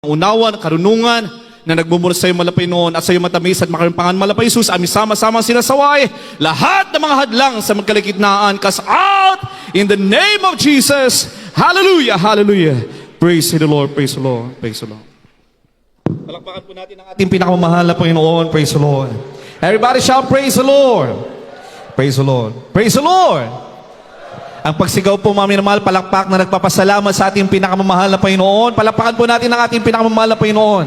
unawan, karunungan na nagmumula sa iyo malapay noon at sa iyo matamis at makarimpangan malapay Jesus, amin sama-sama sinasaway lahat ng mga hadlang sa magkalikitnaan, cast out in the name of Jesus. Hallelujah, hallelujah. Praise the Lord, praise the Lord, praise the Lord. Palakpakan po natin ang ating pinakamamahal na Panginoon. Praise the Lord. Everybody shout, praise the Lord. Praise the Lord. Praise the Lord. Ang pagsigaw po, mga minamahal, palakpak na nagpapasalamat sa ating pinakamamahal na Panginoon. Palakpakan po natin ang ating pinakamamahal na Panginoon.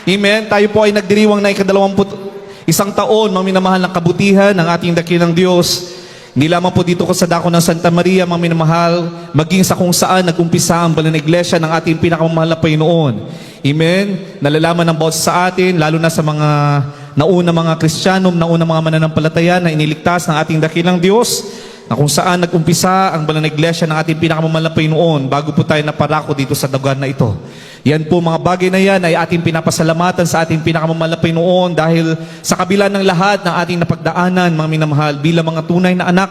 Amen. Tayo po ay nagdiriwang na ika-21 taon, mga minamahal, ng kabutihan ng ating dakilang Diyos. Hindi lamang po dito ko sa dako ng Santa Maria, mga minamahal, maging sa kung saan nag-umpisa ang banal na iglesia ng ating pinakamamahal na Panginoon. Amen. Nalalaman ng bawat sa atin, lalo na sa mga nauna mga Kristiyano, nauna mga mananampalataya na iniligtas ng ating dakilang Diyos, na kung saan nag-umpisa ang banal na iglesia ng ating pinakamamahal na Panginoon bago po tayo naparako dito sa lugar na ito. Yan po, mga bagay na yan ay ating pinapasalamatan sa ating pinakamamahal na Panginoon dahil sa kabila ng lahat ng ating napagdaanan, mga minamahal, bilang mga tunay na anak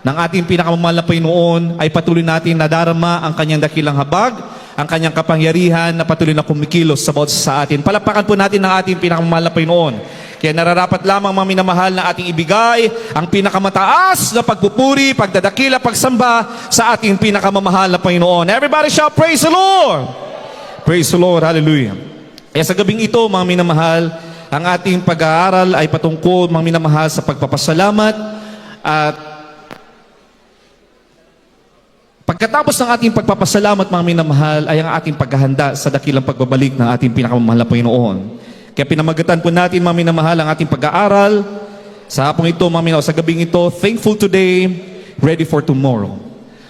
ng ating pinakamamahal na Panginoon ay patuloy natin nadarama ang kanyang dakilang habag, ang kanyang kapangyarihan na patuloy na kumikilos sa bawat sa atin. Palapakan po natin ang ating pinakamamahal na Panginoon. Kaya nararapat lamang, mga minamahal, na ating ibigay ang pinakamataas na pagpupuri, pagdadakila, pagsamba sa ating pinakamamahal na Panginoon. Everybody shout, praise the Lord! Praise the Lord, hallelujah. Kaya sa gabing ito, mga minamahal, ang ating pag-aaral ay patungkol, mga minamahal, sa pagpapasalamat at pagkatapos ng ating pagpapasalamat, mga minamahal, ay ang ating paghahanda sa dakilang pagbabalik ng ating pinakamamahal na Panginoon. Kaya pinamagatan po natin, mga minamahal, ang ating pag-aaral sa hapong ito, mga minamahal, sa gabing ito, thankful today, ready for tomorrow.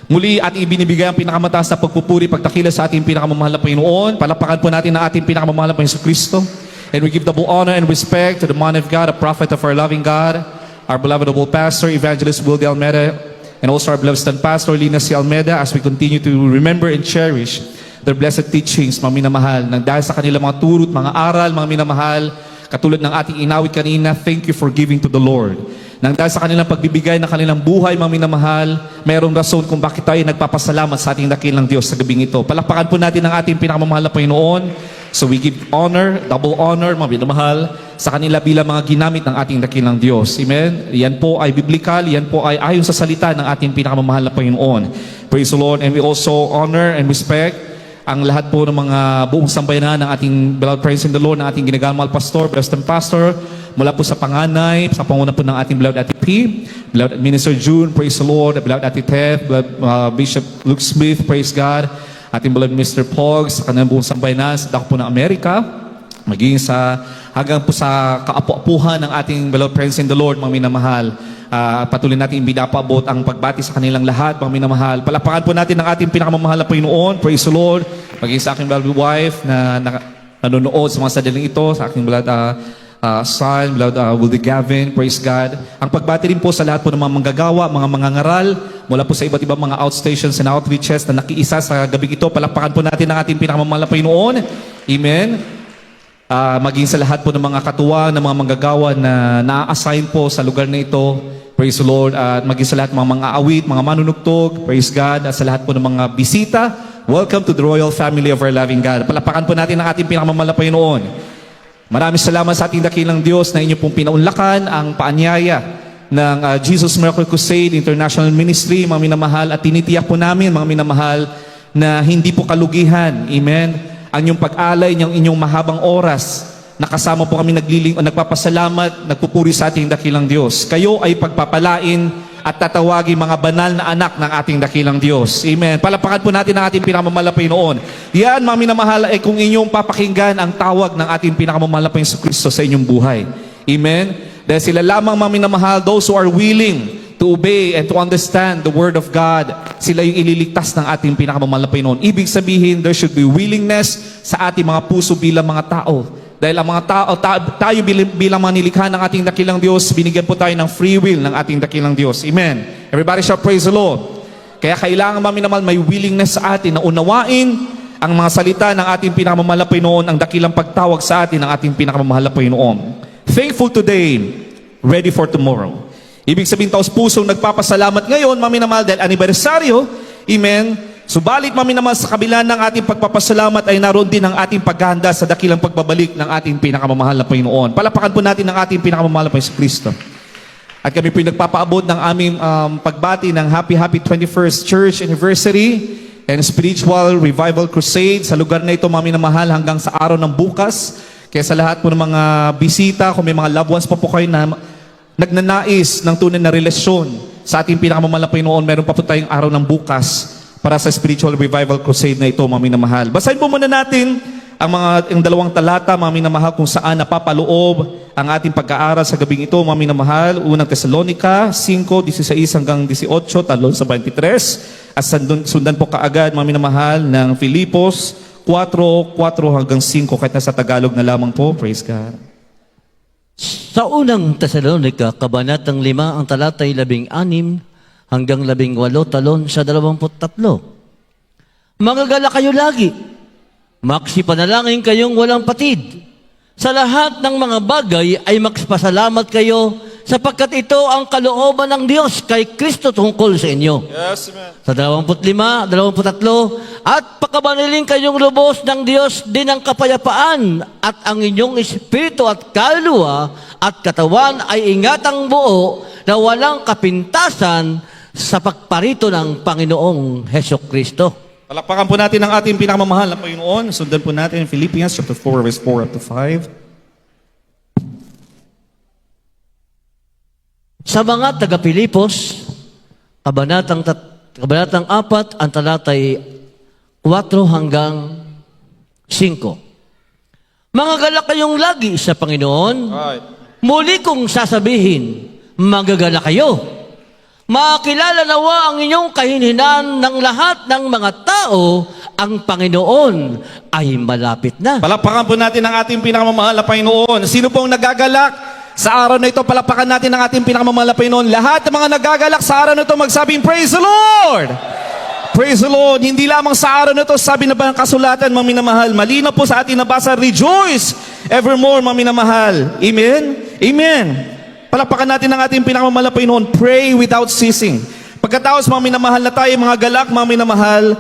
Muli ating ibinibigay ang pinakamataas na pagpupuri, pagdakila sa ating pinakamamahal na Panginoon. Palapakan po natin ang ating pinakamamahal na Panginoon Kristo. And we give double honor and respect to the man of God, a prophet of our loving God, our beloved noble pastor, Evangelist Will de Almeida, and also our beloved stand pastor, Lina C. Almeida, as we continue to remember and cherish their blessed teachings, mga minamahal, nang dahil sa kanilang mga turot, mga aral, mga minamahal, katulad ng ating inawit kanina, thank you for giving to the Lord. Nang dahil sa kanilang pagbibigay ng kanilang buhay, mga minamahal, mayroong rason kung bakit tayo nagpapasalamat sa ating dakilang Diyos sa gabing ito. Palakpakan po natin ang ating pinakamamahal na Panginoon. So we give honor, double honor, mga minamahal, sa kanila bilang mga ginamit ng ating dakilang Diyos. Amen? Yan po ay biblical, yan po ay ayon sa salita ng ating pinakamamahal na Panginoon. Praise the Lord. And we also honor and respect ang lahat po ng mga buong sambayanan ng ating beloved praise in the Lord, ng ating ginagamal pastor, Preston Pastor, mula po sa panganay, sa panguna po ng ating beloved Ate P, beloved Minister June, praise the Lord, beloved Ate Ted, beloved Bishop Luke Smith, praise God, ating beloved Mr. Pogs, sa kanyang buong sambayanan, sa dako po ng Amerika, maging sa hanggang po sa kaapu-apuhan ng ating beloved praise in the Lord, mga minamahal. Patuloy natin ibinapabot ang pagbati sa kanilang lahat, mga minamahal. Palapakan po natin ang ating pinakamamahal na Panginoon. Praise the Lord. Maging sa aking beloved wife na nanonood sa mga sadaling ito, sa aking beloved son, beloved Wildy Gavin. Praise God. Ang pagbati rin po sa lahat po ng mga manggagawa, mga mangangaral, mula po sa iba't ibang mga outstations and outreaches na nakiisa sa gabing ito. Palapakan po natin ang ating pinakamamahal na Panginoon. Amen. Maging sa lahat po ng mga katuwa, ng mga manggagawa na na-assign po sa lugar na ito. Praise the Lord. At maging sa lahat ng mga awit, mga manunugtog. Praise God. At sa lahat po ng mga bisita. Welcome to the royal family of our loving God. Palapakan po natin ang ating pinakamamahal na Panginoon. Maraming salamat sa ating dakilang Diyos na inyo pong pinaunlakan ang paanyaya ng Jesus Miracle Crusade International Ministry, mga minamahal. At tinitiyak po namin, mga minamahal, na hindi po kalugihan. Amen. Ang inyong pag-alay, ang inyong mahabang oras, nakasama po kami nagpapasalamat, nagpupuri sa ating dakilang Diyos. Kayo ay pagpapalain at tatawagin mga banal na anak ng ating dakilang Diyos. Amen. Palapakan po natin ang ating pinakamamahal na Panginoon. Yan, mga minamahal, ay kung inyong papakinggan ang tawag ng ating pinakamamahal na Panginoon Kristo sa inyong buhay. Amen. Dahil sila lamang, mga minamahal, those who are willing to obey and to understand the Word of God, sila yung ililigtas ng ating pinakamamahal na Panginoon. Ibig sabihin, there should be willingness sa ating mga puso bilang mga tao. Dahil ang mga tao, tayo bilang mga nilikha ng ating dakilang Diyos, binigyan po tayo ng free will ng ating dakilang Diyos. Amen. Everybody shall praise the Lord. Kaya kailangan, mga minamahal, may willingness sa atin na unawain ang mga salita ng ating pinakamamahal na Panginoon, ang dakilang pagtawag sa atin ng ating pinakamamahal na Panginoon. Thankful today, ready for tomorrow. Ibig sabihin, taos pusong nagpapasalamat ngayon, mga minamahal, dahil anibersaryo, amen, Subalit, mami naman, sa kabila ng ating pagpapasalamat ay naroon din ang ating paghahanda sa dakilang pagbabalik ng ating pinakamamahal na Panginoon. Palapakan po natin ang ating pinakamamahal na Panginoon Kristo. At kami po nagpapaabot ng aming pagbati ng Happy 21st Church Anniversary and Spiritual Revival Crusade sa lugar na ito, mami na mahal, hanggang sa araw ng bukas. Kaya sa lahat po ng mga bisita, kung may mga loved ones pa po kayo na nagnanais ng tunay na relasyon sa ating pinakamamahal na Panginoon, meron pa po tayong araw ng bukas para sa Spiritual Revival Crusade na ito, mami na mahal. Basahin po muna natin ang dalawang talata, mami na mahal, kung saan napapaloob ang ating pag-aaral sa gabing ito, mami na mahal. Unang Tesalonica 5:16 hanggang 18, talon sa 23. At sundan po kaagad, mami na mahal, ng Filipos 4:4 hanggang 5, kahit nasa Tagalog na lamang po. Praise God. Sa unang Tesalonica, kabanatang 5, ang talatay 16 hanggang 18, talon sa 23. Magagala kayo lagi. Maksipanalangin kayong walang patid. Sa lahat ng mga bagay ay magpasalamat kayo sapagkat ito ang kalooban ng Diyos kay Kristo tungkol sa inyo. Yes, amen. Sa 25, 23, at pakabanilin kayong lubos ng Diyos din ang kapayapaan at ang inyong espiritu at kaluluwa at katawan ay ingatang buo na walang kapintasan sa pagparito ng Panginoong Hesukristo. Palakpakan po natin ang ating pinakamamahal na Panginoon. Sundan po natin Philippians chapter 4, verse 4 up to 5. Sa mga taga-Pilipos, kabanatang 4, ang talatay 4 hanggang 5. Magagala kayong lagi sa Panginoon. Right. Muli kong sasabihin, magagala kayo. Makilala nawa ang inyong kahinhinan ng lahat ng mga tao, ang Panginoon ay malapit na. Palakpakan po natin ang ating pinakamamahal na Panginoon. Sino pong nagagalak sa araw na ito? Palakpakan natin ang ating pinakamamahal na Panginoon. Lahat ng mga nagagalak sa araw na ito, magsabing, Praise the Lord! Praise the Lord! Hindi lamang sa araw na ito, sabi na ba ng kasulatan, mga minamahal, malinaw po sa ating nabasa, rejoice evermore, mga minamahal. Amen? Amen. Palakpakan natin ang ating pinakamamahal na Panginoon. Pray without ceasing. Pagkatapos, mga minamahal na tayo, mga galak, mga minamahal,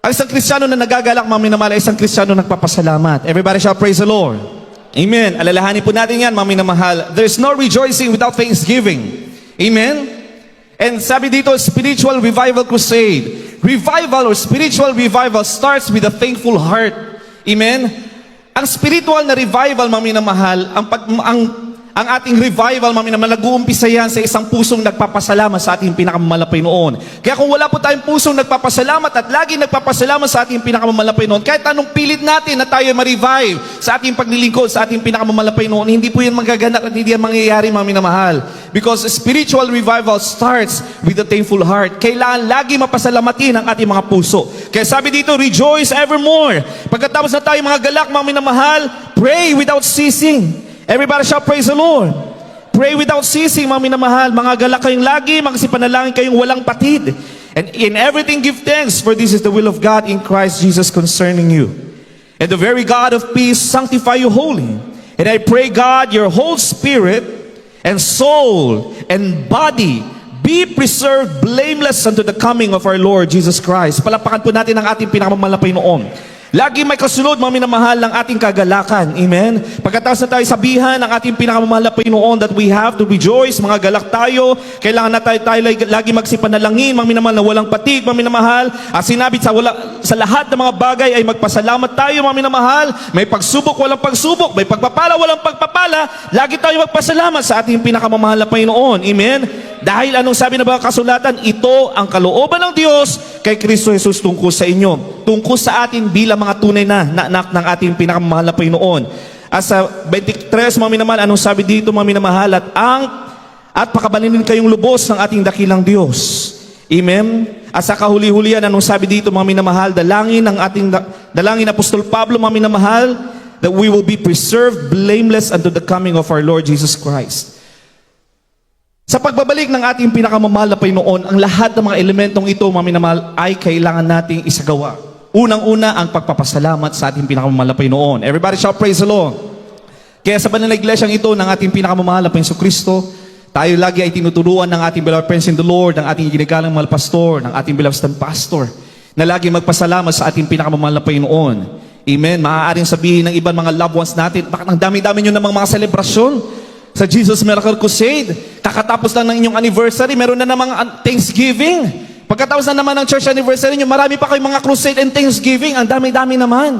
ang isang Kristiyano na nagagalak, mga minamahal, ay isang Kristiyano nagpapasalamat. Everybody shall praise the Lord. Amen. Alalahanin po natin yan, mga minamahal. There's no rejoicing without thanksgiving. Amen. And sabi dito, Spiritual Revival Crusade. Revival or spiritual revival starts with a thankful heart. Amen. Ang spiritual na revival, mga minamahal, ang ating revival, mami naman, nag-uumpisa yan sa isang pusong nagpapasalamat sa ating pinakamamahal na Panginoon. Kaya kung wala po tayong pusong nagpapasalamat at lagi nagpapasalamat sa ating pinakamamahal na Panginoon, kahit anong pilit natin na tayo ma-revive sa ating paglilingkod sa ating pinakamamahal na Panginoon, hindi po yan magaganap at hindi yan mangyayari, mami na mahal. Because spiritual revival starts with a thankful heart. Kailangan lagi mapasalamatin ang ating mga puso. Kaya sabi dito, rejoice evermore. Pagkatapos na tayo mga galak, mami na mahal, pray without ceasing. Everybody shall praise the Lord. Pray without ceasing, mga minamahal. Mga galak kayong lagi, magsipanalangin kayong walang patid. And in everything give thanks, for this is the will of God in Christ Jesus concerning you. And the very God of peace sanctify you wholly. And I pray, God, your whole spirit and soul and body be preserved blameless unto the coming of our Lord Jesus Christ. Palapakan po natin ang ating pinakamamahal na Panginoon. Lagi may kasunod, mga minamahal, ng ating kagalakan. Amen? Pagkatapos na tayo sabihan ng ating pinakamamahal na Panginoon that we have to rejoice, mga galak tayo, kailangan na tayo lagi magsipanalangin, mga minamahal, na walang patig, mga minamahal. At sinabi sa lahat ng mga bagay ay magpasalamat tayo, mga minamahal. May pagsubok, walang pagsubok. May pagpapala, walang pagpapala. Lagi tayo magpasalamat sa ating pinakamamahal na Panginoon. Amen? Dahil anong sabi na ba kasulatan? Ito ang kalooban ng Diyos kay Kristo Jesus tungkol sa inyo. Tungkol sa atin bilang mga tunay na anak ng ating pinakamamahal na Panginoon. At sa 23, mga minamahal, anong sabi dito, mga minamahal? At pakabalinin kayong lubos ng ating dakilang Diyos. Amen? At sa kahuli-hulian, anong sabi dito, mga minamahal? Dalangin Apostol Pablo, mga minamahal, that we will be preserved blameless unto the coming of our Lord Jesus Christ. Sa pagbabalik ng ating pinakamamahal na Panginoon, ang lahat ng mga elementong ito, mga minamahal, ay kailangan nating isagawa. Unang-una, ang pagpapasalamat sa ating pinakamamahal na Panginoon. Everybody shall praise the Lord. Kaya sa banal na iglesyang ito ng ating pinakamamahal na Panginoon Kristo, tayo lagi ay tinuturuan ng ating beloved friends in the Lord, ng ating ginagalang mahal pastor, ng ating beloved stand pastor. na lagi magpasalamat sa ating pinakamamahal na Panginoon. Amen. Maaaring sabihin ng ibang mga loved ones natin, bakit ang dami-dami nyo namang mga selebrasyon sa Jesus Miracle Crusade? Kakatapos lang ng inyong anniversary, meron na namang Thanksgiving. Pagkatapos na naman ng church anniversary nyo, marami pa kayong mga crusade and Thanksgiving. Ang dami-dami naman.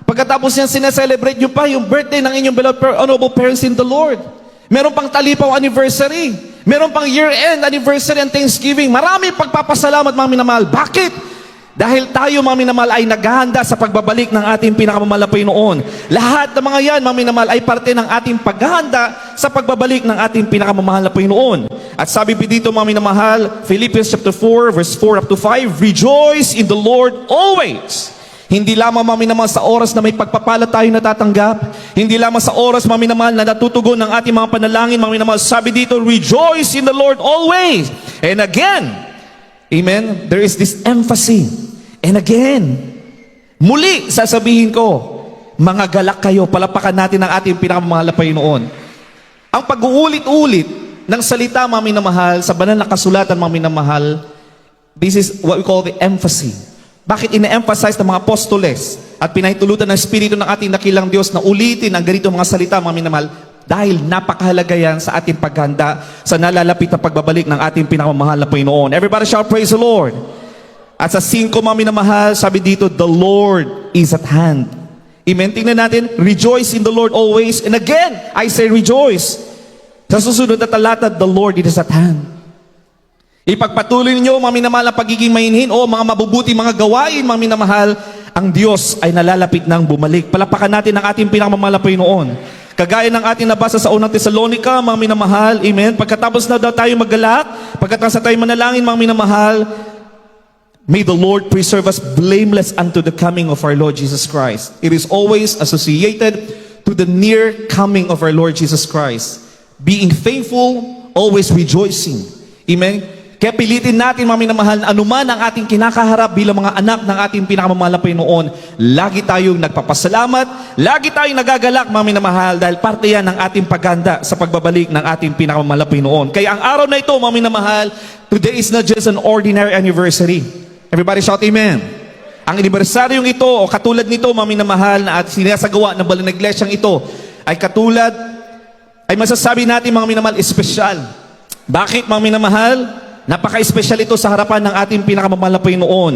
Pagkatapos yan, sineselebrate nyo pa yung birthday ng inyong beloved honorable parents in the Lord. Meron pang talipaw anniversary. Meron pang year-end anniversary and Thanksgiving. Marami pagpapasalamat, mga minamahal. Bakit? Dahil tayo, mga minamahal, ay naghahanda sa pagbabalik ng ating pinakamamahal na Panginoon. Lahat ng mga yan, mga minamahal, ay parte ng ating paghahanda sa pagbabalik ng ating pinakamamahal na Panginoon. At sabi po dito, mga minamahal, Philippians chapter 4, verse 4 up to 5, Rejoice in the Lord always. Hindi lamang, mga minamahal, sa oras na may pagpapala tayo natatanggap. Hindi lamang sa oras, mga minamahal, na natutugon ng ating mga panalangin, mga minamahal. Sabi dito, Rejoice in the Lord always. And again, amen, there is this emphasis. And again, muli sasabihin ko, mga galak kayo, palapakan natin ang ating pinakamamahal na Panginoon. Ang pag-uulit-ulit ng salita, mga minamahal, sa banal na kasulatan, mga minamahal, this is what we call the emphasis. Bakit ina-emphasize ng mga apostoles at pinahintulutan ng Espiritu ng ating dakilang Diyos na ulitin ang ganito mga salita, mga minamahal? Dahil napakahalaga yan sa ating paghanda sa nalalapit na pagbabalik ng ating pinakamamahal na Panginoon. Everybody shout, praise the Lord. At sa 5, mga minamahal, sabi dito, the Lord is at hand. Amen? Tingnan natin, rejoice in the Lord always. And again, I say rejoice. Sa susunod na talata, the Lord is at hand. Ipagpatuloy ninyo, mga minamahal, ang pagiging mainhin o mga mabubuti mga gawain, mga minamahal, ang Diyos ay nalalapit nang bumalik. Palapakan natin ang ating pinakamamahal na Panginoon. Kagaya ng ating nabasa sa unang Tesalonica, mga minamahal, amen? Pagkatapos na daw tayo maggalak, pagkatapos na tayo manalangin, mga minamahal, may the Lord preserve us blameless unto the coming of our Lord Jesus Christ. It is always associated to the near coming of our Lord Jesus Christ. Being thankful, always rejoicing. Amen? Kaya pilitin natin, mga minamahal, na anuman ang ating kinakaharap bilang mga anak ng ating pinakamamahal na Panginoon, lagi tayong nagpapasalamat, lagi tayong nagagalak, mga minamahal, dahil parte yan ng ating paghanda sa pagbabalik ng ating pinakamamahal na Panginoon. Kaya ang araw na ito, mga minamahal, today is not just an ordinary anniversary. Everybody shout amen. Ang anibersaryong ito o katulad nito, mga minamahal, na at sinasagawa ng banal na iglesyang ito ay katulad, ay masasabi natin, mga minamahal, espesyal. Bakit, mga minamahal? Napaka-espesyal ito sa harapan ng ating pinakamamahal na Panginoon.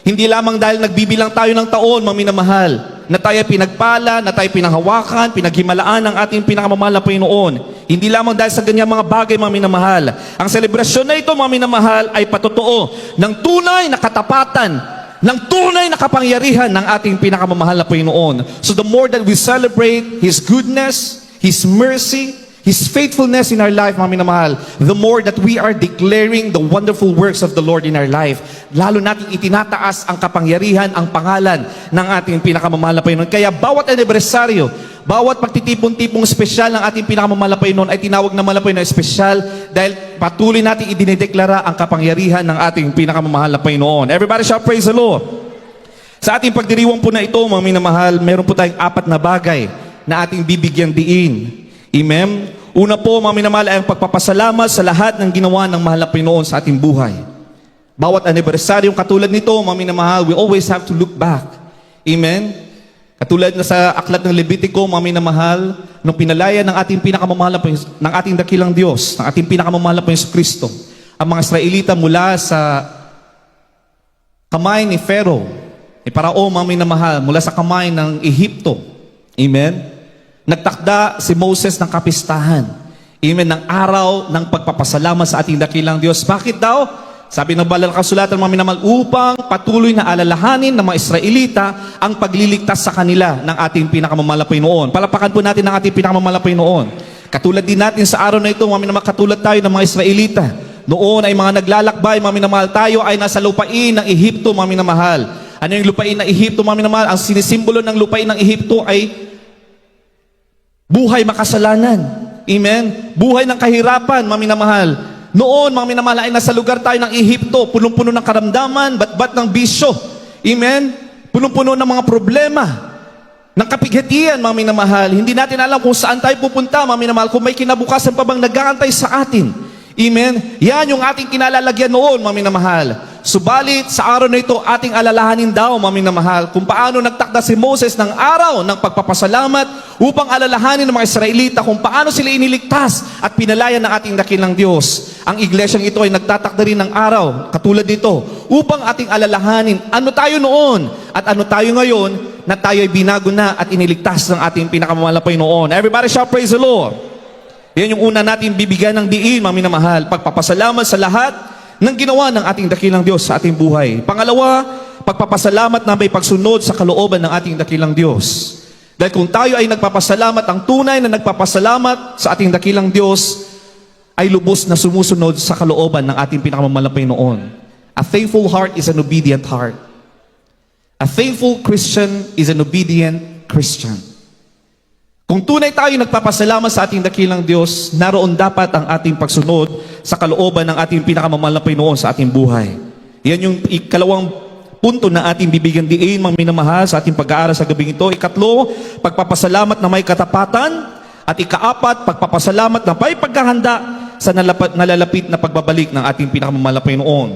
Hindi lamang dahil nagbibilang tayo ng taon, mga minamahal, na tayo pinagpala, na tayo pinanghawakan, pinaghimalaan ng ating pinakamamahal na Panginoon. Hindi lamang dahil sa ganyan mga bagay, mga minamahal. Ang selebrasyon na ito, mga minamahal, ay patotoo ng tunay na katapatan, ng tunay na kapangyarihan ng ating pinakamamahal na Panginoon. So the more that we celebrate His goodness, His mercy, His faithfulness in our life, mga minamahal, the more that we are declaring the wonderful works of the Lord in our life. Lalo natin itinataas ang kapangyarihan, ang pangalan ng ating pinakamamahal na Panginoon. Kaya bawat anibersaryo, bawat pagtitipon-tipong espesyal ng ating pinakamamahal na Panginoon ay tinawag na malapoy na espesyal dahil patuloy natin idinideklara ang kapangyarihan ng ating pinakamamahal na Panginoon. Everybody shout, praise the Lord. Sa ating pagdiriwang po na ito, mga minamahal, meron po tayong 4 na bagay na ating bibigyang diin. Amen? Una po, mga minamahal, ay ang pagpapasalamat sa lahat ng ginawa ng mahal na Panginoon sa ating buhay. Bawat anibersaryong katulad nito, mga minamahal, we always have to look back. Amen? Katulad na sa aklat ng Levitico, mga minamahal, nung pinalaya ng ating pinakamamahal ng ating dakilang Diyos, ng ating pinakamamahal na Panginoon Kristo, ang mga Israelita mula sa kamay ni Pharaoh, ni Parao, mga minamahal, mula sa kamay ng Ehipto. Amen? Nagtakda si Moses ng kapistahan. Amen, ng araw ng pagpapasalamat sa ating dakilang Diyos. Bakit daw? Sabi ng banal na kasulatan, mga minamahal, upang patuloy na alalahanin ng mga Israelita ang pagliligtas sa kanila ng ating pinakamamahal na Panginoon. Palapakan po natin ang ating pinakamamahal na Panginoon. Katulad din natin sa araw na ito, mga minamahal, katulad tayo ng mga Israelita. Noon ay mga naglalakbay, mga minamahal, tayo ay nasa lupain ng Ehipto, mga minamahal. Ano yung lupain ng Ehipto, mga minamahal? Ang sinisimbolo ng lupain ng Ehipto ay buhay makasalanan. Amen? Buhay ng kahirapan, mga minamahal. Noon, mga minamahal, ay nasa lugar tayo ng Ehipto, punong-puno ng karamdaman, bat-bat ng bisyo. Amen? Punong-puno ng mga problema, ng kapighatian, mga minamahal. Hindi natin alam kung saan tayo pupunta, mga minamahal, kung may kinabukasan pa bang nag-aantay sa atin. Amen? Yan yung ating kinalalagyan noon, mga minamahal. Subalit, sa araw na ito, ating alalahanin daw, mga minamahal, kung paano nagtakda si Moses ng araw ng pagpapasalamat upang alalahanin ng mga Israelita kung paano sila iniligtas at pinalaya ng ating dakilang Diyos. Ang iglesyang ito ay nagtatakda rin ng araw, katulad dito, upang ating alalahanin ano tayo noon at ano tayo ngayon na tayo ay binago na at iniligtas ng ating pinakamamahal na Panginoon. Everybody shout, praise the Lord! Yan yung una natin bibigyan ng diin, mga minamahal, pagpapasalamat sa lahat ng ginawa ng ating dakilang Diyos sa ating buhay. Pangalawa, pagpapasalamat na may pagsunod sa kalooban ng ating dakilang Diyos. Dahil kung tayo ay nagpapasalamat, ang tunay na nagpapasalamat sa ating dakilang Diyos ay lubos na sumusunod sa kalooban ng ating pinakamamahal na Panginoon. A faithful heart is an obedient heart. A faithful Christian is an obedient Christian. Kung tunay tayo nagpapasalamat sa ating dakilang Diyos, naroon dapat ang ating pagsunod sa kalooban ng ating pinakamamahal na Panginoon sa ating buhay. Yan yung ikalawang punto na ating bibigyan diin, mga minamahal, sa ating pag-aaral sa gabing ito. Ikatlo, pagpapasalamat na may katapatan. At ikaapat, pagpapasalamat na may paghahanda sa nalalapit na pagbabalik ng ating pinakamamahal na Panginoon.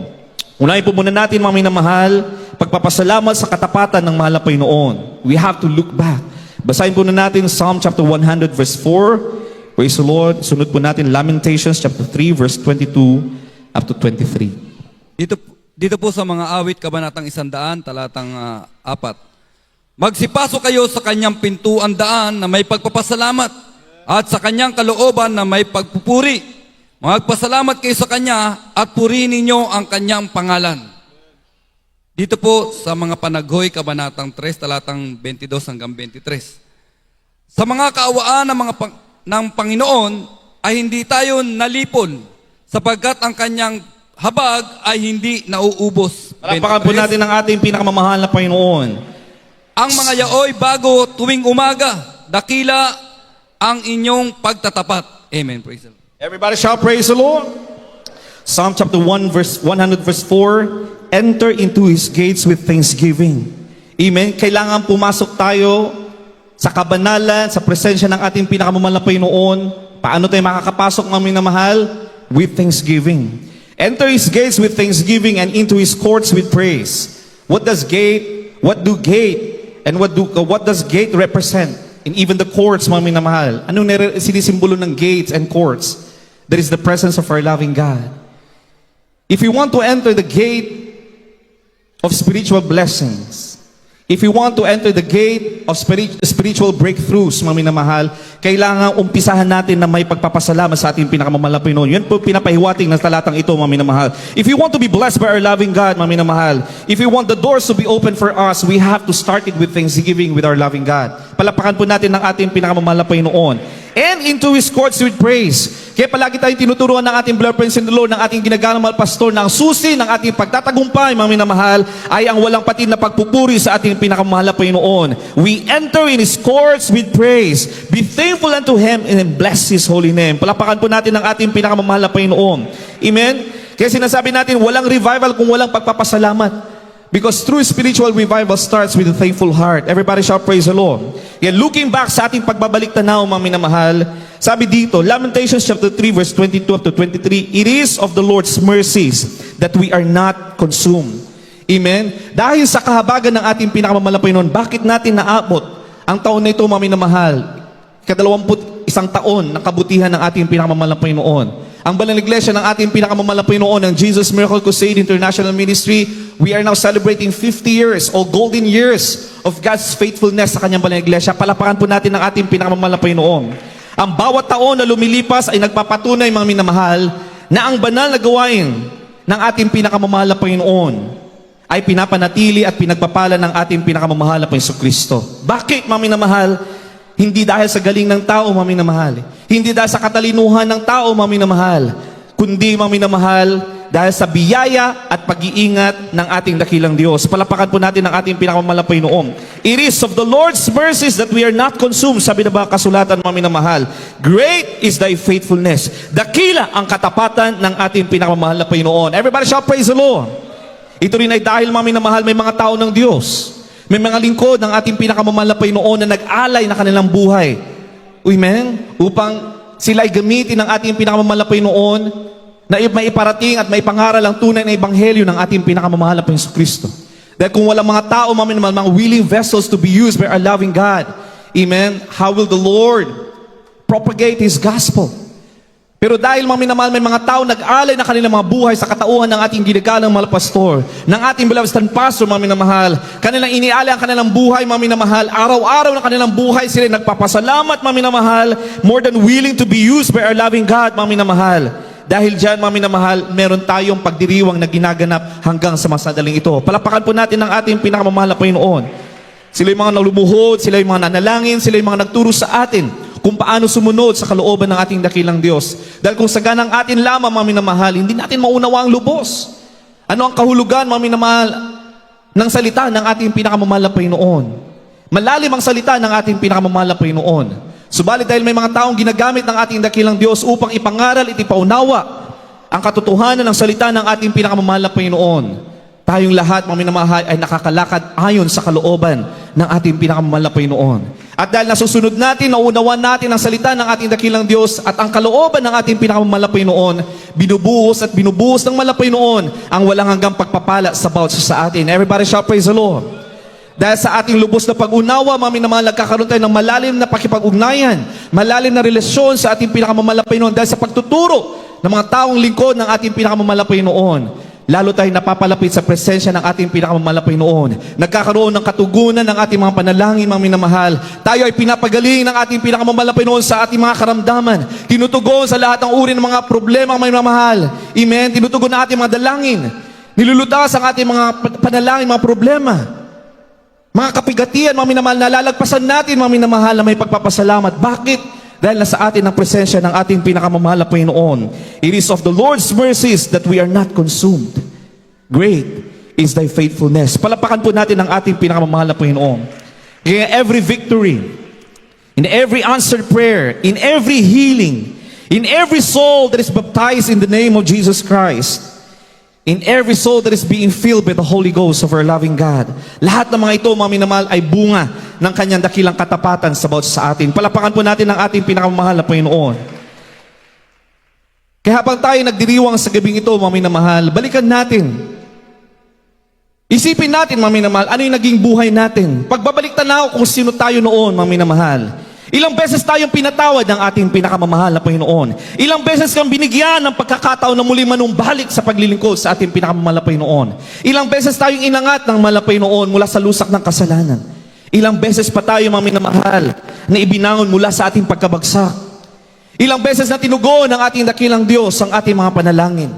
Unahin po muna natin, mga minamahal, pagpapasalamat sa katapatan ng mahal na Panginoon. We have to look back. Basahin po na natin Psalm chapter 100 verse 4. Praise the Lord. Sunod po natin Lamentations chapter 3 verse 22 up to 23. Dito po sa mga awit, kabanatang 100, talatang 4. Magsipasok kayo sa kanyang pintuan daan na may pagpapasalamat at sa kanyang kalooban na may pagpupuri. Magpasalamat kayo sa kanya at purihin ninyo ang kanyang pangalan. Dito po sa mga panaghoy, kabanatang 3, talatang 22 hanggang 23. Sa mga kaawaan ng Panginoon ay hindi tayo nalipon sapagkat ang kanyang habag ay hindi nauubos. Palakpakan po natin ang ating pinakamamahal na Panginoon. Ang mga yaoy bago tuwing umaga, dakila ang inyong pagtatapat. Amen. Praise the Lord. Everybody shout, praise the Lord. Psalm chapter 1 verse 100 verse 4. Enter into His gates with thanksgiving. Amen. Kailangan pumasok tayo sa kabanalan, sa presensya ng ating pinakamamahal na Panginoon. Paano tayo makakapasok, mga minamahal? With thanksgiving. Enter His gates with thanksgiving and into His courts with praise. What do gate and what does gate represent? And even the courts, mga minamahal. Anong sinisimbolo ng gates and courts? There is the presence of our loving God. If you want to enter the gate of spiritual blessings, if you want to enter the gate of spiritual breakthroughs, mga minamahal, kailangan umpisahan natin na may pagpapasalamat sa ating pinakamamahal na Panginoon. Yan po pinapahiwatig ng talatang ito, mga minamahal. If you want to be blessed by our loving God, mga minamahal, if you want the doors to be open for us, we have to start it with thanksgiving with our loving God. Palapakan po natin ng ating pinakamamahal na Panginoon. And into His courts with praise. Kaya palagi tayong tinuturuan ng ating beloved friends in the Lord, ng ating ginagalang mahal pastor, na ang susi ng ating pagtatagumpay, mga minamahal, ay ang walang patid na pagpupuri sa ating pinakamahal na Panginoon. We enter in His courts with praise. Be thankful unto Him and bless His holy name. Palapakan po natin ng ating pinakamamahal na Panginoon. Amen? Kaya sinasabi natin, walang revival kung walang pagpapasalamat. Because true spiritual revival starts with a thankful heart. Everybody shout, praise the Lord. Yan, looking back sa ating pagbabalik tanaw, mga minamahal, sabi dito, Lamentations chapter 3 verse 22 up to 23, it is of the Lord's mercies that we are not consumed. Amen? Dahil sa kahabagan ng ating pinakamamahal na Panginoon, bakit natin naabot ang taon na ito, mga minamahal? 21 taon ng kabutihan ng ating pinakamamahal na Panginoon. Ang banal na iglesia ng ating pinakamamahal na Panginoon, ng Jesus Miracle Crusade International Ministry, we are now celebrating 50 years o golden years of God's faithfulness sa kanyang banal na iglesia. Palapakan po natin ang ating pinakamamahal na Panginoon. Ang bawat taon na lumilipas ay nagpapatunay, mga minamahal, na ang banal na gawain ng ating pinakamamahal na Panginoon ay pinapanatili at pinagpapala ng ating pinakamamahal na Panginoon Kristo. Bakit, mga minamahal? Hindi dahil sa galing ng tao, mga minamahal. Hindi dahil sa katalinuhan ng tao, mga minamahal. Kundi, mga minamahal, dahil sa biyaya at pag-iingat ng ating dakilang Diyos. Palapakan po natin ang ating pinakamamahal na Panginoon. It is of the Lord's mercies that we are not consumed. Sabi na ba kasulatan, mga minamahal? Great is thy faithfulness. Dakila ang katapatan ng ating pinakamamahal na Panginoon. Everybody shout, praise the Lord. Ito rin ay dahil, mga minamahal, may mga tao ng Diyos. May mga lingkod ng ating pinakamamahal na Panginoon na nag-alay na kanilang buhay. Amen? Upang sila ay gamitin ng ating pinakamamahal na Panginoon na maiparating at maipangaral ang tunay na ebanghelyo ng ating pinakamamahal na Panginoong Kristo. Dahil kung walang mga tao, mami naman, mga willing vessels to be used by our loving God, amen, how will the Lord propagate His gospel? Pero dahil mami naman may mga tao nag-alay na kanilang mga buhay sa katauhan ng ating ginagalang mahal pastor, ng ating beloved stand pastor, mami na mahal, kanilang inialay ang kanilang buhay, mami na mahal, araw-araw na kanilang buhay sila nagpapasalamat, mami na mahal, more than willing to be used by our loving God, mami na mahal. Dahil dyan, mami na mahal, meron tayong pagdiriwang na ginaganap hanggang sa masadaling ito. Palapakan po natin ang ating pinakamamahal na Panginoon. Sila yung mga nalumuhod, sila yung mga nanalangin, sila yung mga nagturo sa atin kung paano sumunod sa kalooban ng ating dakilang Diyos. Dahil kung sa ganang atin lamang, mami na mahal, hindi natin maunawa ang lubos. Ano ang kahulugan, mami na mahal, ng salita ng ating pinakamamahal na Panginoon? Malalim ang salita ng ating pinakamamahal na Panginoon. Subalit dahil may mga taong ginagamit ng ating dakilang Diyos upang ipangaral at ipaunawa ang katotohanan ng salita ng ating pinakamamahal na Panginoon, tayong lahat, mga minamahal, ay nakakalakad ayon sa kalooban ng ating pinakamamahal na Panginoon. At dahil nasusunod natin, nauunawan natin ang salita ng ating dakilang Diyos at ang kalooban ng ating pinakamamahal na Panginoon, binubuhos at binubuhos ng mahal na Panginoon ang walang hanggang pagpapala sa bawat isa sa atin. Everybody shout, praise the Lord. Dahil sa ating lubos na pag-unawa, mami naman, nagkakaroon tayo ng malalim na pakipag-ugnayan, malalim na relasyon sa ating pinakamamahal na Panginoon dahil sa pagtuturo ng mga taong lingkod ng ating pinakamamahal na Panginoon. Lalo tayong napapalapit sa presensya ng ating pinakamamahal na Panginoon. Nagkakaroon ng katugunan ng ating mga panalangin, mga minamahal. Tayo ay pinapagaling ng ating pinakamamahal na Panginoon sa ating mga karamdaman. Tinutugon sa lahat ng uri ng mga problema, mga minamahal. Amen. Tinutugon ng ating mga dalangin. Nilulutas ang ating mga panalangin, mga problema. Mga kapigatian, mga minamahal, nalalagpasan natin, mga minamahal, na may pagpapasalamat. Bakit? Dahil nasa atin ang presensya ng ating pinakamamahal na Panginoon. It is of the Lord's mercies that we are not consumed. Great is thy faithfulness. Palapakan po natin ang ating pinakamamahal na Panginoon. Kaya every victory, in every answered prayer, in every healing, in every soul that is baptized in the name of Jesus Christ, in every soul that is being filled by the Holy Ghost of our loving God. Lahat ng mga ito, mga minamahal, ay bunga ng kanyang dakilang katapatan sa bawat sa atin. Palapakan po natin ang ating pinakamamahal na Panginoon. Kaya habang tayo nagdiriwang sa gabing ito, mga minamahal, balikan natin. Isipin natin, mga minamahal, ano yung naging buhay natin. Pagbabalik tanaw kung sino tayo noon, mga minamahal. Ilang beses tayong pinatawad ng ating pinakamamahal na Panginoon. Ilang beses kang binigyan ng pagkakataon na muli manumbalik sa paglilingkod sa ating pinakamamahal na Panginoon. Ilang beses tayong inangat ng mahal na Panginoon mula sa lusak ng kasalanan. Ilang beses pa tayo, mga minamahal, na ibinangon mula sa ating pagkabagsak. Ilang beses na tinugon ng ating dakilang Diyos ang ating mga panalangin.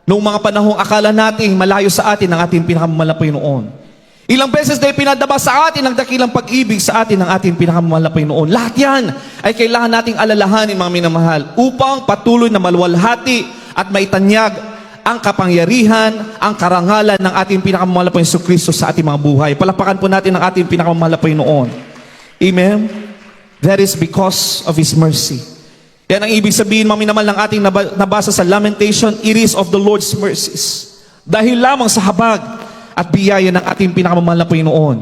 Noong mga panahong akala nating malayo sa atin ang ating pinakamamahal na Panginoon. Ilang beses na ipinadaba sa atin ang dakilang pag-ibig sa atin ng ating pinakamamahal na Panginoon. Lahat yan ay kailangan nating alalahanin, mga minamahal, upang patuloy na maluwalhati at maitanyag ang kapangyarihan, ang karangalan ng ating pinakamamahal na Panginoon Kristo sa ating mga buhay. Palapakan po natin ang ating pinakamamahal na Panginoon. Amen? That is because of His mercy. Yan ang ibig sabihin, mga minamahal, ng ating nabasa sa Lamentation, it is of the Lord's mercies. Dahil lamang sa habag at biyaya ng ating pinakamamahal na Panginoon.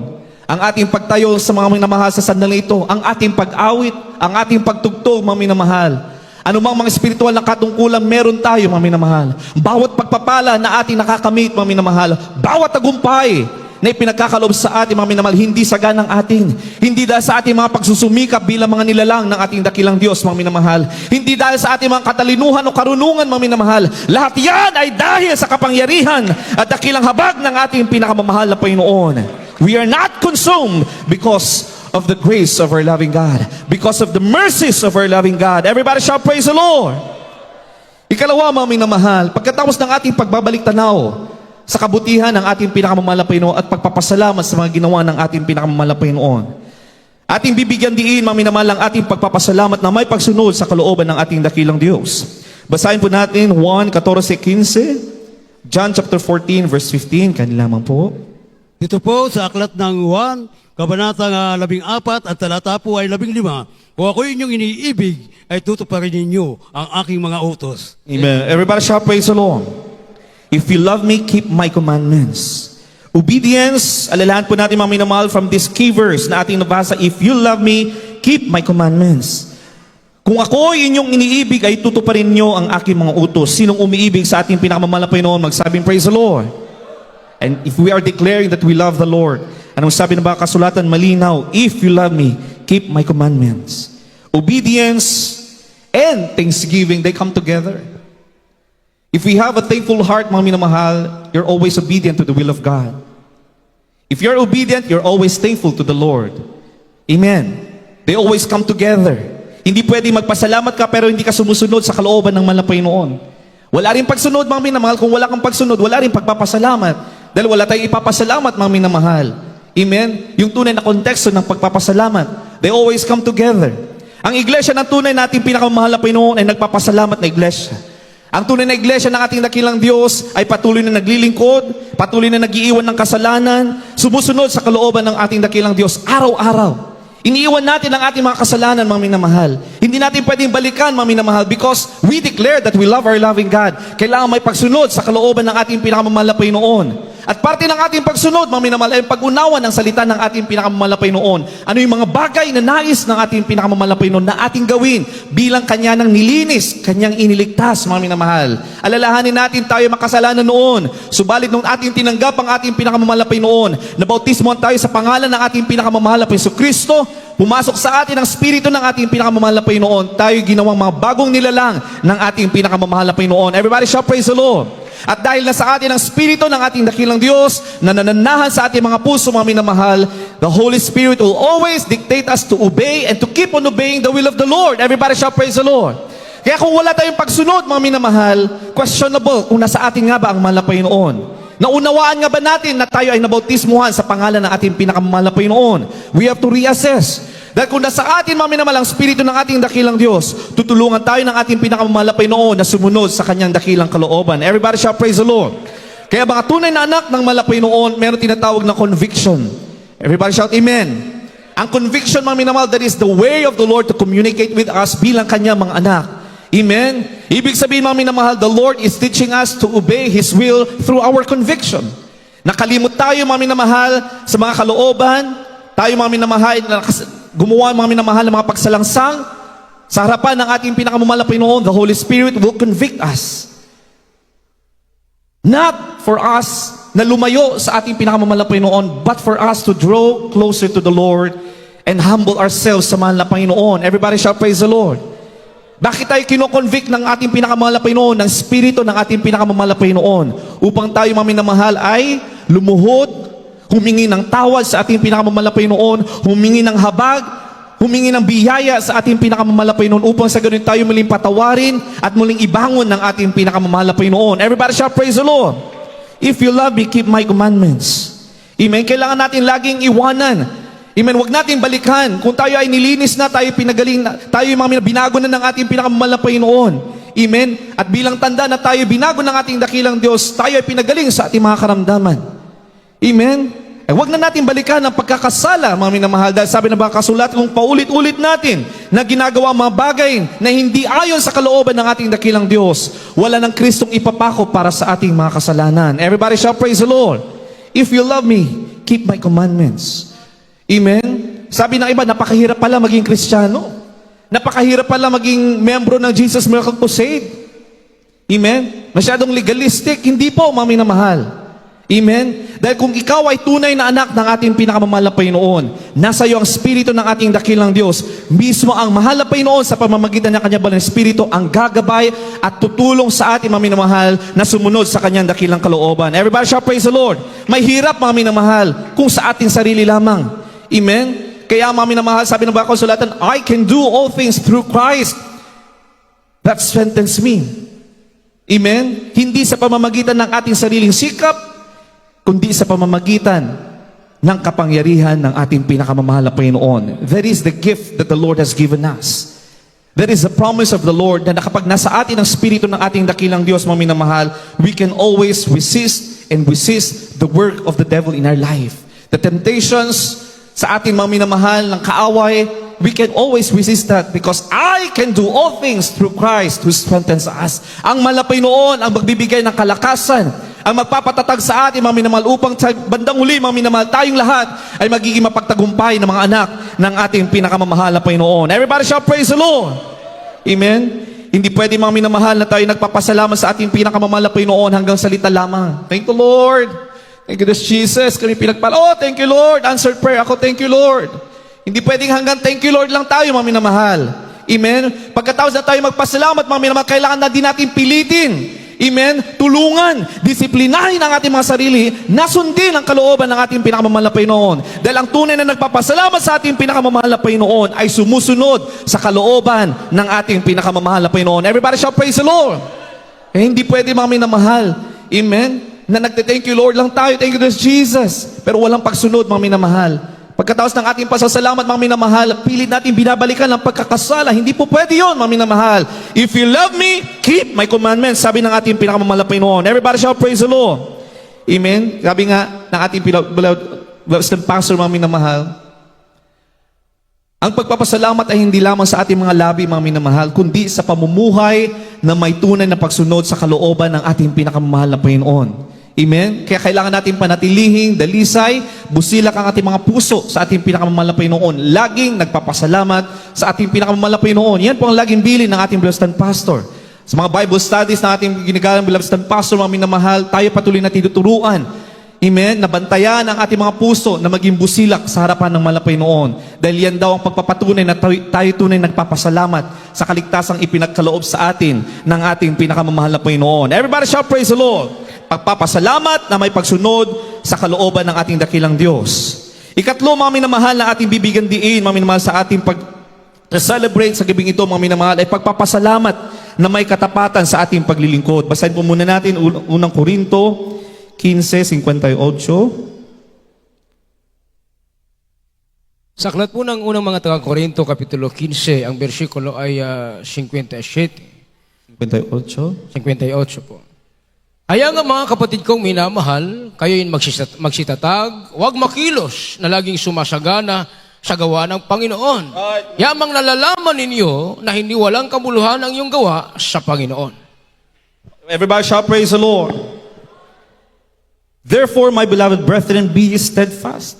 Ang ating pagtayo sa mga minamahal sa sandali ito, ang ating pag-awit, ang ating pagtugtog, mga minamahal. Anumang mga espiritual na katungkulan meron tayo, mga minamahal. Bawat pagpapala na ating nakakamit, mga minamahal, bawat tagumpay na ipinagkakaloob sa ating, mga minamahal, hindi saganang atin. Hindi dahil sa ating mga pagsusumikap bilang mga nilalang ng ating dakilang Diyos, mga minamahal. Hindi dahil sa ating mga katalinuhan o karunungan, mga minamahal. Lahat yan ay dahil sa kapangyarihan at dakilang habag ng ating pinakamamahal na Panginoon. We are not consumed because of the grace of our loving God. Because of the mercies of our loving God. Everybody shout, praise the Lord. Ikalawa, mga minamahal, pagkatapos ng ating pagbabalik tanaw sa kabutihan ng ating pinakamamahal na Panginoon at pagpapasalamat sa mga ginawa ng ating pinakamamahal na Panginoon. Ating bibigyan diin, mga minamahal, ang ating pagpapasalamat na may pagsunod sa kalooban ng ating dakilang Diyos. Basahin po natin 1:14-15, John chapter 14 verse 15, kanila lamang po. Dito po sa aklat ng Juan, kabanatang 14 at talata po ay 15. Kung ako inyong iniibig, ay tutuparin ninyo ang aking mga utos. Amen. Everybody shout, praise the Lord. If you love me, keep my commandments. Obedience, alalahan po natin, mga minamahal, from this key verse na ating nabasa, if you love me, keep my commandments. Kung ako inyong iniibig, ay tutuparin nyo ang aking mga utos. Sinong umiibig sa ating pinakamamahal na Panginoon, magsabing, praise the Lord. And if we are declaring that we love the Lord, anong sabi na ba kasulatan? Malinaw, if you love me, keep my commandments. Obedience and thanksgiving, they come together. If we have a thankful heart, mga minamahal, you're always obedient to the will of God. If you're obedient, you're always thankful to the Lord. Amen. They always come together. Hindi pwede magpasalamat ka pero hindi ka sumusunod sa kalooban ng mahal na Panginoon. Wala rin pagsunod, mga minamahal. Kung wala kang pagsunod, wala rin pagpapasalamat. Dahil wala tayong ipapasalamat, mga minamahal. Amen? Yung tunay na konteksto ng pagpapasalamat. They always come together. Ang iglesia ng tunay nating pinakamahal na Panginoon ay nagpapasalamat na iglesia. Ang tunay na iglesia ng ating dakilang Diyos ay patuloy na naglilingkod, patuloy na nag-iiwan ng kasalanan, sumusunod sa kalooban ng ating dakilang Diyos araw-araw. Iniiwan natin ang ating mga kasalanan, mga minamahal. Hindi natin pwedeng balikan, mga minamahal, because we declare that we love our loving God. Kailangan may pagsunod sa kalooban ng ating pinakamamahal na Panginoon. At parte ng ating pagsunod, mga minamahal, ay pag-unawa ng salita ng ating pinakamamahal na Panginoon. Ano yung mga bagay na nais ng ating pinakamamahal na Panginoon na ating gawin bilang Kanya ng nilinis, Kanyang iniligtas, mga minamahal. Alalahanin natin tayo makasalanan noon. Subalit nung ating tinanggap ang ating pinakamamahal na Panginoon, nabautismohan tayo sa pangalan ng ating pinakamamahal na Jesucristo, pumasok sa atin ang Espiritu ng ating pinakamamahal na Panginoon, tayo ginawang mga bagong nilalang ng ating pinakamamahal na Panginoon. Everybody shout praise the Lord. At dahil nasa atin ang Espiritu ng ating dakilang Diyos na nananahan sa ating mga puso, mga minamahal, the Holy Spirit will always dictate us to obey and to keep on obeying the will of the Lord. Everybody shout praise the Lord. Kaya kung wala tayong pagsunod, mga minamahal, questionable kung nasa atin nga ba ang mahal na Panginoon. Naunawaan nga ba natin na tayo ay nabautismuhan sa pangalan ng ating pinakamamahal na Panginoon? We have to reassess. Dahil kung nasa atin, mga minamahal, ang Espiritu ng ating dakilang Diyos, tutulungan tayo ng ating pinakamamahal na Panginoon na sumunod sa Kanyang dakilang kalooban. Everybody shout praise the Lord. Kaya mga tunay na anak ng mahal na Panginoon, meron tinatawag na conviction. Everybody shout amen. Ang conviction, mga minamahal, that is the way of the Lord to communicate with us bilang Kanyang mga anak. Amen? Ibig sabihin, mga minamahal, the Lord is teaching us to obey His will through our conviction. Nakalimot tayo, mga minamahal, sa mga kalooban. Tayo, mga minamahal, gumawa, mga minamahal, ng mga pagsalangsang sa harapan ng ating pinakamamahal na Panginoon. The Holy Spirit will convict us. Not for us na lumayo sa ating pinakamamahal na Panginoon, but for us to draw closer to the Lord and humble ourselves sa mahal na Panginoon. Everybody shout praise the Lord. Bakit tayo kino-convict ng ating pinakamamahal na Panginoon, ng Espiritu ng ating pinakamamahal na Panginoon? Upang tayo, mga minamahal, ay lumuhod, humingi ng tawad sa ating pinakamamahal na Panginoon, humingi ng habag, humingi ng biyaya sa ating pinakamamahal na Panginoon upang sa ganun tayo muling patawarin at muling ibangon ng ating pinakamamahal na Panginoon. Everybody shout praise the Lord. If you love me, keep my commandments. Amen. Kailangan natin laging iwanan. Amen. Huwag natin balikan. Kung tayo ay nilinis na, tayo pinagaling na, tayo yung mga binago na ng ating pinakamamahal na Panginoon. Amen. At bilang tanda na tayo binago ng ating dakilang Diyos, tayo ay pinagaling sa ating mga karamdaman. Amen. Huwag na natin balikan ang pagkakasala, mga minamahal, dahil sabi na ba kasulat, kung paulit-ulit natin na ginagawa mga bagay na hindi ayon sa kalooban ng ating dakilang Diyos, wala ng Kristong ipapako para sa ating mga kasalanan. Everybody shall praise the Lord. If you love me, keep my commandments. Amen? Sabi ng iba, napakahirap pala maging Kristiyano. Napakahirap pala maging membro ng Jesus Miracle Crusade. Amen? Masyadong legalistic. Hindi po, mga minamahal. Amen? Dahil kung ikaw ay tunay na anak ng ating pinakamamahal na Panginoon, nasa iyo ang Espiritu ng ating dakilang Diyos, mismo ang mahal na Panginoon sa pamamagitan ng Kanyang banal na Espiritu ang gagabay at tutulong sa ating mga minamahal na sumunod sa Kanyang dakilang kalooban. Everybody shall praise the Lord. May hirap, mga minamahal, kung sa ating sarili lamang. Amen? Kaya, mga minamahal, sabi ng Bakal Sulatan, I can do all things through Christ that strengthens me. Amen? Hindi sa pamamagitan ng ating sariling sikap, kundi sa pamamagitan ng kapangyarihan ng ating pinakamamahal na Panginoon. That is the gift that the Lord has given us. That is the promise of the Lord na kapag nasa atin ang Espiritu ng ating dakilang Diyos, mga minamahal, we can always resist and resist the work of the devil in our life. The temptations sa ating mga minamahal ng kaaway, we can always resist that because I can do all things through Christ who strengthens us. Ang mahal na Panginoon ang magbibigay ng kalakasan, ang magpapatatag sa atin, mga minamahal, upang sa bandang huli, mga minamahal, tayong lahat ay magiging mapagtagumpay ng mga anak ng ating pinakamamahal na Panginoon. Everybody shall praise the Lord. Amen? Hindi pwede mga minamahal na tayo nagpapasalamat sa ating pinakamamahal na Panginoon hanggang salita lamang. Thank you, Lord. Thank you, Jesus. Kami pinagpala. Oh, thank you, Lord. Answered prayer. Ako, thank you, Lord. Hindi pwedeng hanggang thank you, Lord lang tayo, mga minamahal. Amen? Pagkatapos na tayo magpasalamat, mga minamahal, kailangan na din natin pilitin. Amen? Tulungan, disiplinahin ang ating mga sarili, nasundin ang kalooban ng ating pinakamamahal na Panginoon. Dahil ang tunay na nagpapasalamat sa ating pinakamamahal na Panginoon ay sumusunod sa kalooban ng ating pinakamamahal na Panginoon. Everybody shall praise the Lord. Hindi pwede mga minamahal. Amen? Na nagte-thank you Lord lang tayo. Thank you Jesus. Pero walang pagsunod mga minamahal. Pagkatapos ng ating pasasalamat, mga minamahal, pilit natin binabalikan ang pagkakasala. Hindi po pwede yun, mga minamahal. If you love me, keep my commandments, sabi ng ating pinakamamahal na Panginoon. Everybody shall praise the Lord. Amen? Sabi nga ng ating beloved pastor, mga minamahal, ang pagpapasalamat ay hindi lamang sa ating mga labi, mga minamahal, kundi sa pamumuhay na may tunay na pagsunod sa kalooban ng ating pinakamamahal na Panginoon. Amen? Kaya kailangan natin panatilihing, dalisay, busilak ang ating mga puso sa ating pinakamamahal na Panginoon. Laging nagpapasalamat sa ating pinakamamahal na Panginoon. Yan po ang laging bilin ng ating beloved pastor. Sa mga Bible studies na ating ginagalang beloved pastor, mga minamahal, tayo patuloy na tinuturuan. Amen? Nabantayan ang ating mga puso na maging busilak sa harapan ng mahal na Panginoon. Dahil yan daw ang pagpapatunay na tayo tunay nagpapasalamat sa kaligtasang ipinagkaloob sa atin ng ating pinakamamahal na Panginoon. Everybody shall praise the Lord. Pagpapasalamat na may pagsunod sa kalooban ng ating dakilang Diyos. Ikatlo, mga minamahal na ating bibigyan diin, mga minamahal sa ating pag-celebrate sa gabing ito, mga minamahal, ay pagpapasalamat na may katapatan sa ating paglilingkod. Basahin po muna natin unang Korinto 15:58. Sa aklat po ng unang mga taga-Korinto, Kapitulo 15, ang bersikulo ay 57. 58. 58 po. Kaya nga mga kapatid kong minamahal, kayo'y magsitatag, huwag makilos na laging sumasagana sa gawa ng Panginoon. Yamang nalalaman ninyo na hindi walang kabuluhan ang iyong gawa sa Panginoon. Everybody shall praise the Lord. Therefore, my beloved brethren, be steadfast.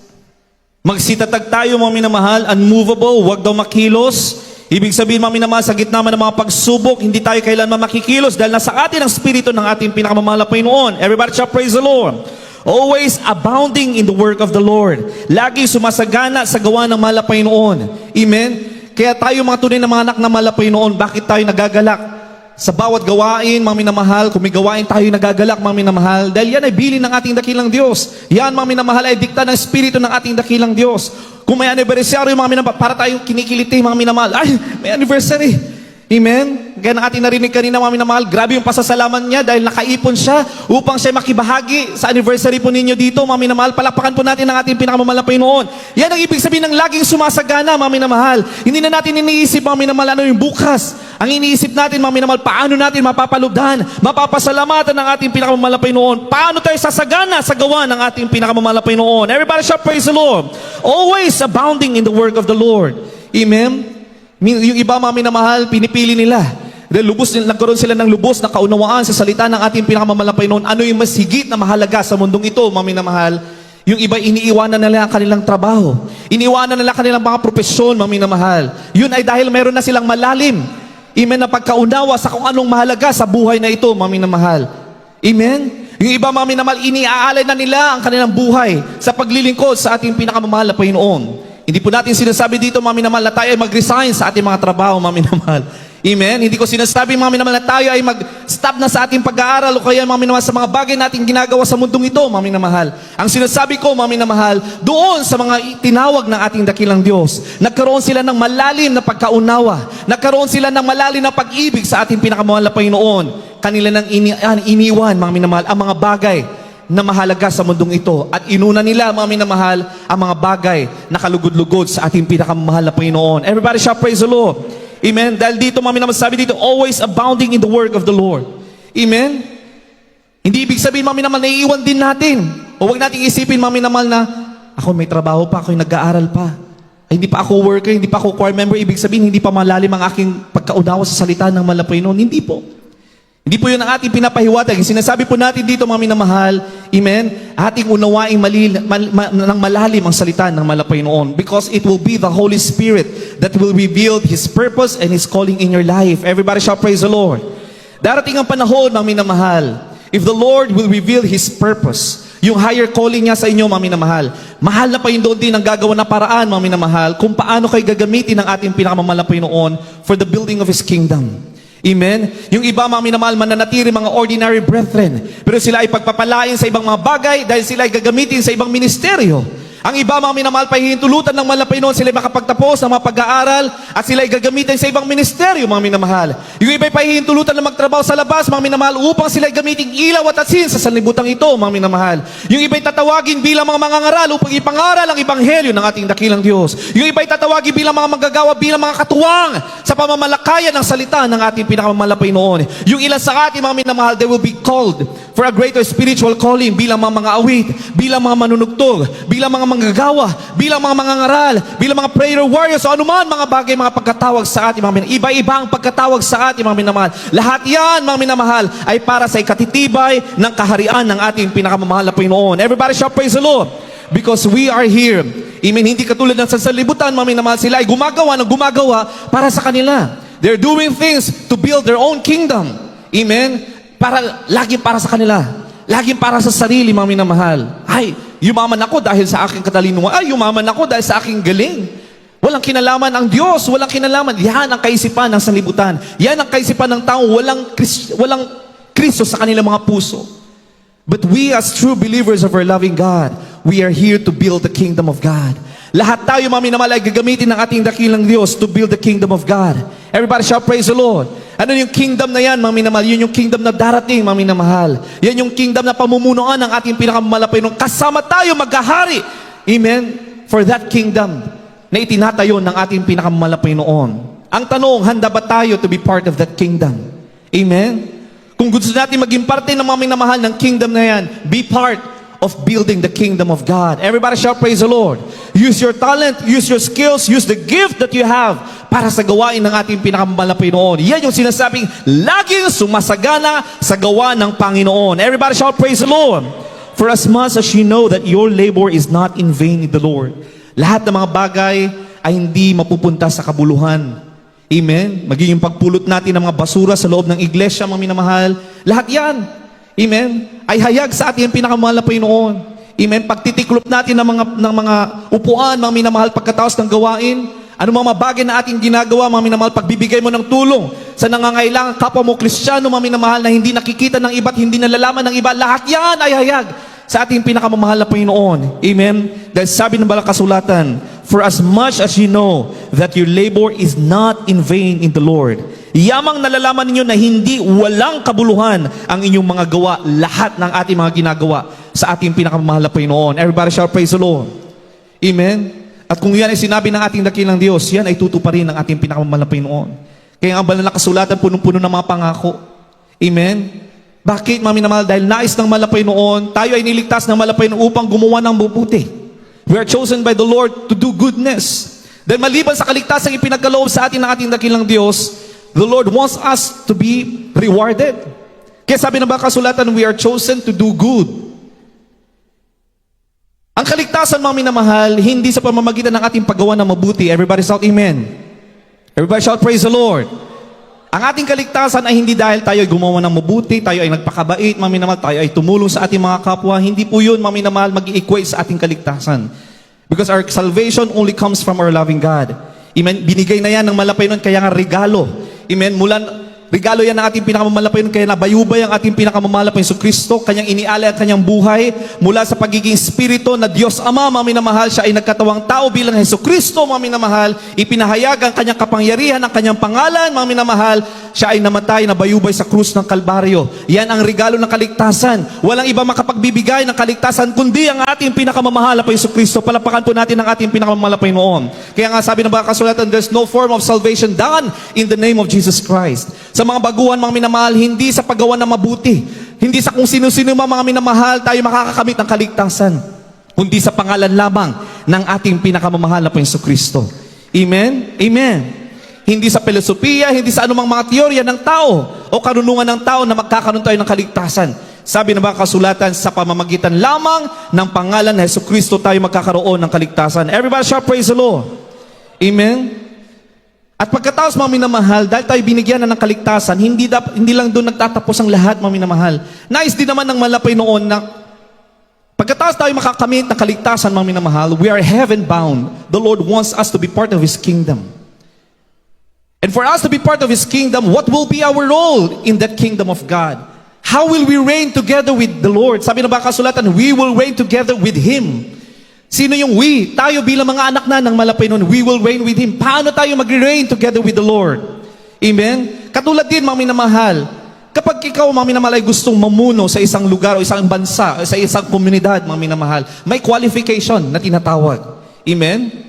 Magsitatag tayo, mga minamahal, unmovable, huwag daw makilos. Ibig sabihin, mga minamahal, sa gitna man ng mga pagsubok, hindi tayo kailanman makikilos dahil nasa atin ang spirito ng ating pinakamamahal na Panginoon. Everybody shall praise the Lord. Always abounding in the work of the Lord. Laging sumasagana sa gawa ng mahal na Panginoon. Amen? Kaya tayo mga tunay na mga anak ng mahal na Panginoon, bakit tayo nagagalak? Sa bawat gawain, mga minamahal, kung may gawain tayo nagagalak, mga minamahal, dahil yan ay bilin ng ating dakilang Diyos. Yan, mga minamahal, ay dikta ng Espiritu ng ating dakilang Diyos. Kung may anniversary, mga minamahal, para tayong kinikiliti, mga minamahal, ay, may anniversary. Amen? Kaya na ating narinig kanina, mga minamahal, grabe yung pasasalaman niya dahil nakaipon siya upang siya makibahagi sa anniversary po ninyo dito, mga minamahal. Palakpakan po natin ang ating pinakamamahal na Panginoon. Yan ang ibig sabihin ng laging sumasagana, mga minamahal. Hindi na natin iniisip, mga minamahal, ano yung bukas. Ang iniisip natin, mga minamahal, paano natin mapapalugdan, mapapasalamatan ng ating pinakamamahal na Panginoon. Paano tayo sasagana sa gawa ng ating pinakamamahal na Panginoon. Everybody shall praise the Lord. Always abounding in the work of the Lord. Amen? Yung iba, mga minamahal, pinipili nila. Dahil nagkaroon sila ng lubos na kaunawaan sa salita ng ating pinakamamahal na Panginoon. Ano yung mas higit na mahalaga sa mundong ito, mga minamahal? Yung iba, iniiwanan nila ang kanilang trabaho. Iniiwanan nila kanilang mga propesyon, mga minamahal. Yun ay dahil meron na silang malalim. Amen, na pagkaunawa sa kung anong mahalaga sa buhay na ito, mga minamahal. Amen? Yung iba, mga minamahal, iniaalay na nila ang kanilang buhay sa paglilingkod sa ating pinakamamahal na Panginoon. Hindi po natin sinasabi dito, mga minamahal, na tayo ay mag-resign sa ating mga trabaho, mga minamahal. Amen? Hindi ko sinasabi, mga minamahal, na tayo ay mag-stop na sa ating pag-aaral o kaya, mga minamahal, sa mga bagay nating ginagawa sa mundong ito, mga minamahal. Ang sinasabi ko, mga minamahal, doon sa mga tinawag ng ating dakilang Diyos, nagkaroon sila ng malalim na pagkaunawa. Nagkaroon sila ng malalim na pag-ibig sa ating pinakamahal na Panginoon. Kanila nang iniwan, mga minamahal, ang mga bagay na mahalaga sa mundong ito. At inuna nila, mga minamahal, ang mga bagay na kalugod-lugod sa ating pinakamahal na Panginoon. Everybody shall praise the Lord. Amen? Dahil dito, mga minamahal, sabi dito, always abounding in the work of the Lord. Amen? Hindi ibig sabihin, mga minamahal, naiiwan din natin. O huwag nating isipin, mga minamahal, na ako may trabaho pa, ako'y nag-aaral pa. Ay, hindi pa ako worker, hindi pa ako choir member. Ibig sabihin, hindi pa malalim ang aking pagkaunawa sa salita ng mahal na Panginoon. Hindi po. Hindi po yun ang ating pinapahiwatig. Sinasabi po natin dito, mga minamahal, amen, ating unawaing ng malalim ang salita ng Panginoon, because it will be the Holy Spirit that will reveal His purpose and His calling in your life. Everybody shall praise the Lord. Darating ang panahon, mga minamahal, if the Lord will reveal His purpose, yung higher calling niya sa inyo, mga minamahal, mahal na pa yun doon din ang gagawa na paraan, mga minamahal, kung paano kayo gagamitin ang ating pinakamamahal na Panginoon for the building of His kingdom. Amen? Yung iba, mga minamahal, mananatili mga ordinary brethren, pero sila ay pagpapalain sa ibang mga bagay dahil sila ay gagamitin sa ibang ministeryo. Ang iba, mga minamahal, pahihintulutan ng mahal na Panginoon, sila ay makapagtapos ng mga pag-aaral at sila ay gagamitin sa ibang ministeryo, mga minamahal. Yung iba ay pahihintulutan na magtrabaho sa labas, mga minamahal, upang sila ay gamitin ilaw at asin sa sanlibutan ito, mga minamahal. Yung iba ay tatawagin bilang mga mangangaral upang ipangaral ang ebanghelyo ng ating dakilang Diyos. Yung iba ay tatawagin bilang mga manggagawa, bilang mga katuwang sa pamamalakayan ng salita ng ating pinakamamahal na Panginoon. Yung ilan sa ating, mga minamahal, they will be called for a greater spiritual calling bilang mga awit, bilang mga manunugtog, bilang mga manggagawa, bilang mga mangangaral, bilang mga prayer warriors, o anuman mga bagay, mga pagkatawag sa ating mga minamahal. Iba-iba ang pagkatawag sa ating mga minamahal. Lahat yan, mga minamahal, ay para sa ikatitibay ng kaharian ng ating pinakamamahal na Panginoon. Everybody shall praise the Lord. Because we are here. Amen. Hindi katulad ng sanlibutan, mga minamahal, sila ay gumagawa ng gumagawa para sa kanila. They're doing things to build their own kingdom. Amen. Laging para sa kanila. Laging para sa sarili, mga minamahal. Ay, yumaman ako dahil sa aking katalinuhan. Ay, yumaman ako dahil sa aking galing. Walang kinalaman ang Diyos. Walang kinalaman. Yan ang kaisipan ng sanlibutan. Yan ang kaisipan ng tao. Walang Kristo sa kanilang mga puso. But we as true believers of our loving God, we are here to build the kingdom of God. Lahat tayo, mga minamahal, ay gagamitin ng ating dakilang Diyos to build the kingdom of God. Everybody shall praise the Lord. Ano yung kingdom na yan, mga minamahal? Yun yung kingdom na darating, mga minamahal. Yan yung kingdom na pamumunuan ng ating pinakamamahal na Panginoon. Kasama tayo maghahari. Amen? For that kingdom na itinatayo ng ating pinakamamahal na Panginoon. Ang tanong, handa ba tayo to be part of that kingdom? Amen? Kung gusto natin maging parte ng mga minamahal ng kingdom na yan, be part of building the kingdom of God. Everybody shall praise the Lord. Use your talent, use your skills, use the gift that you have para sa gawain ng ating pinakamamahal na Panginoon. Yan yung sinasabing laging sumasagana sa gawa ng Panginoon. Everybody shall praise the Lord. For as much as you know that your labor is not in vain in the Lord. Lahat ng mga bagay ay hindi mapupunta sa kabuluhan. Amen? Magiging pagpulot natin ng mga basura sa loob ng iglesia, mga minamahal. Lahat yan. Amen? Ay hayag sa ating pinakamahal na Panginoon. Amen? Pagtitiklop natin ng mga upuan, mga minamahal, pagkatapos ng gawain, ano mga bagay na ating ginagawa, mga minamahal, pagbibigay mo ng tulong sa nangangailangan kapwa mo Kristiyano, mga minamahal, na hindi nakikita ng iba at hindi nalalaman ng iba, lahat yan ay hayag sa ating pinakamamahal na Panginoon. Amen? Dahil sabi ng Balang Kasulatan, for as much as you know that your labor is not in vain in the Lord, yamang nalalaman ninyo na hindi walang kabuluhan ang inyong mga gawa, lahat ng ating mga ginagawa sa ating pinakamamahal na Panginoon. Everybody shall praise the Lord. Amen? At kung yan ay sinabi ng ating dakilang Diyos, yan ay tutuparin ng ating pinakamamahal na Panginoon. Kaya ang Banal na Kasulatan, punong-puno ng mga pangako. Amen? Bakit, mga minamahal? Dahil nais ng mahal na Panginoon, tayo ay niligtas ng mahal na Panginoon upang gumawa ng mabuti. We are chosen by the Lord to do goodness. Dahil maliban sa kaligtasang ipinagkaloob sa atin ng ating dakilang Diyos, the Lord wants us to be rewarded. Kaya sabi ng Banal na Kasulatan, we are chosen to do good. Ang kaligtasan, mga minamahal, hindi sa pamamagitan ng ating paggawa ng mabuti. Everybody shout amen. Everybody shout praise the Lord. Ang ating kaligtasan ay hindi dahil tayo ay gumawa ng mabuti, tayo ay nagpakabait, mga minamahal, tayo ay tumulong sa ating mga kapwa. Hindi po yun, mga minamahal, mag-i-equate sa ating kaligtasan. Because our salvation only comes from our loving God. Amen? Binigay na yan ng malapay nun, kaya nga regalo. Amen? Regalo yan ng ating pinakamamahal na, kaya nabayubay ang ating pinakamamahal na Jesucristo, kanyang inialay ang kanyang buhay mula sa pagiging Espiritu na Diyos Ama, mga minamahal, siya ay nagkatawang tao bilang Jesucristo, mga minamahal, ipinahayag ang kanyang kapangyarihan, ang kanyang pangalan, mga minamahal, siya ay namatay, nabayubay sa krus ng Kalbaryo. Yan ang regalo ng kaligtasan. Walang iba makapagbibigay ng kaligtasan, kundi ang ating pinakamamahal na Jesucristo. Palapakan po natin ang ating pinakamamahal na Panginoon. Kaya nga sabi ng Banal na Kasulatan, there's no form of salvation done in the name of Jesus Christ. Sa mga baguhan, mga minamahal, hindi sa paggawa ng mabuti, hindi sa kung sino-sino mga minamahal tayo makakakamit ng kaligtasan, kundi sa pangalan lamang ng ating pinakamamahal na Jesucristo. Amen? Amen. hindi sa filosofiya, hindi sa anumang mga teorya ng tao o karunungan ng tao na magkakaroon tayo ng kaligtasan. Sabi ng mga kasulatan, sa pamamagitan lamang ng pangalan ng Jesucristo tayo magkakaroon ng kaligtasan. Everybody shout praise the Lord. Amen? At pagkatapos, mga minamahal, dahil tayo binigyan na ng kaligtasan, hindi lang doon nagtatapos ang lahat, mga minamahal. Nais din naman ng malapay noon na pagkatapos tayo makakamit ng kaligtasan, mga minamahal, we are heaven bound. The Lord wants us to be part of His kingdom. And for us to be part of His kingdom, what will be our role in that kingdom of God? How will we reign together with the Lord? Sabi ng mga kasulatan, we will reign together with Him. Sino yung we? Tayo bilang mga anak na ng malapay noon, we will reign with Him. Paano tayo mag-reign together with the Lord? Amen? Katulad din, mga minamahal, kapag ikaw, mga minamahal, ay gustong mamuno sa isang lugar o isang bansa, o sa isang komunidad, mga minamahal, may qualification na tinatawag. Amen?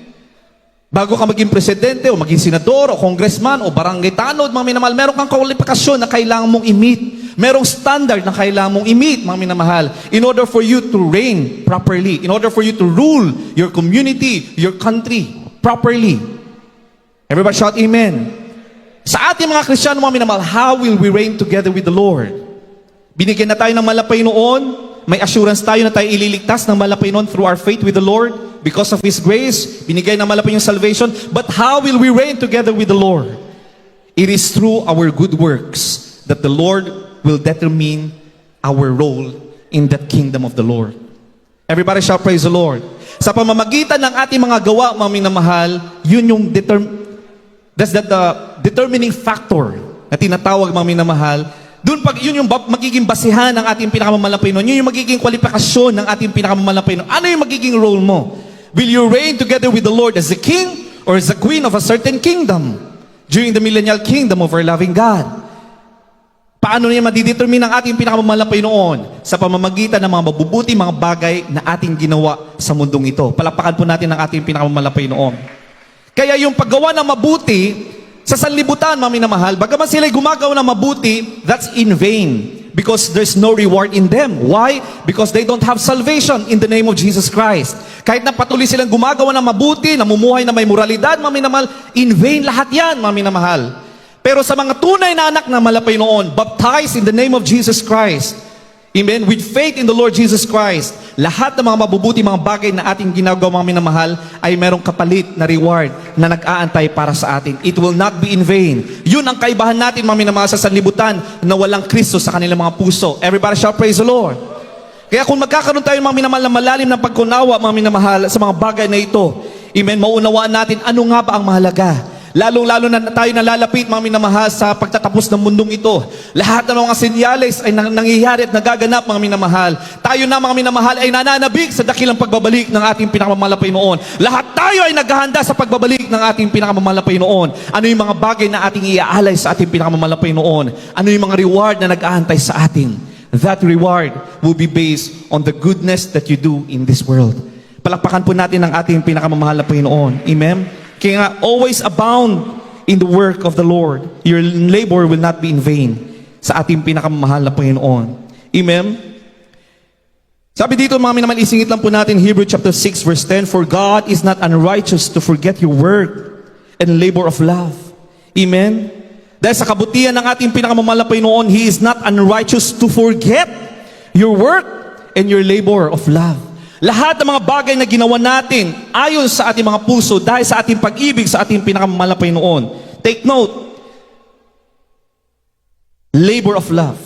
Bago ka maging presidente o maging senador o congressman o barangay tanod, mga minamahal, meron kang kwalifikasyon na kailangan mong i-meet. Merong standard na kailangan mong i-meet, mga minamahal, in order for you to reign properly, in order for you to rule your community, your country properly. Everybody shout amen. Sa ating mga Kristiyano, mga minamahal, how will we reign together with the Lord? Binigyan na tayo ng malapay noon, may assurance tayo na tayo ililigtas ng malapay noon through our faith with the Lord. Because of His grace, binigay na malapay yung salvation. But how will we reign together with the Lord? It is through our good works that the Lord will determine our role in that kingdom of the Lord. Everybody shout praise the Lord. Sa pamamagitan ng ating mga gawa, mga minamahal, yun yung the determining factor na tinatawag, mga minamahal. Yun yung magiging basihan ng ating pinakamamalapay noon. Yun yung magiging kwalifikasyon ng ating pinakamamalapay noon. Ano yung magiging role mo? Will you reign together with the Lord as the king or as the queen of a certain kingdom during the millennial kingdom of our loving God? Paano niya madidetermine ang ating pinakamamalapay noon? Sa pamamagitan ng mga mabubuti, mga bagay na ating ginawa sa mundong ito. Palakpakan po natin ang ating pinakamamalapay noon. Kaya yung paggawa ng mabuti, sa sanlibutan, mga minamahal, bagaman sila'y gumagawa ng mabuti, that's in vain. Because there's no reward in them. Why? Because they don't have salvation in the name of Jesus Christ. Kahit na patuloy silang gumagawa ng mabuti, namumuhay na may moralidad, mga minamahal, in vain lahat yan, mga minamahal. Pero sa mga tunay na anak na malapay noon, baptized in the name of Jesus Christ, amen, with faith in the Lord Jesus Christ, lahat ng mga mabubuti, mga bagay na ating ginagawa, mga minamahal, ay merong kapalit na reward na nag-aantay para sa atin. It will not be in vain. Yun ang kaibahan natin, mga minamahal, sa sanlibutan na walang Kristo sa kanilang mga puso. Everybody shout praise the Lord. Kaya kung magkakaroon tayo, mga minamahal, na malalim ng pagkunawa, mga minamahal, sa mga bagay na ito, amen, maunawaan natin ano nga ba ang mahalaga. Lalong-lalo na tayo nalalapit, mga minamahal, sa pagtatapos ng mundong ito. Lahat ng mga senyales ay nangyayari at nagaganap, mga minamahal. Tayo na, mga minamahal, ay nananabik sa dakilang pagbabalik ng ating pinakamamalapay noon. Lahat tayo ay naghahanda sa pagbabalik ng ating pinakamamalapay noon. Ano yung mga bagay na ating iaalay sa ating pinakamamalapay noon? Ano yung mga reward na nag-aantay sa atin? That reward will be based on the goodness that you do in this world. Palakpakan po natin ang ating pinakamamahal na Panginoon. Amen? Kaya nga, always abound in the work of the Lord. Your labor will not be in vain sa ating pinakamamahal na Panginoon. Amen? Sabi dito, mga minamahal, isingit lang po natin Hebrews chapter 6 verse 10, For God is not unrighteous to forget your work and labor of love. Amen? Dahil sa kabutihan ng ating pinakamamahal na Panginoon, He is not unrighteous to forget your work and your labor of love. Lahat ng mga bagay na ginawa natin ayon sa ating mga puso dahil sa ating pag-ibig sa ating pinakamamahal na Panginoon. Take note. Labor of love.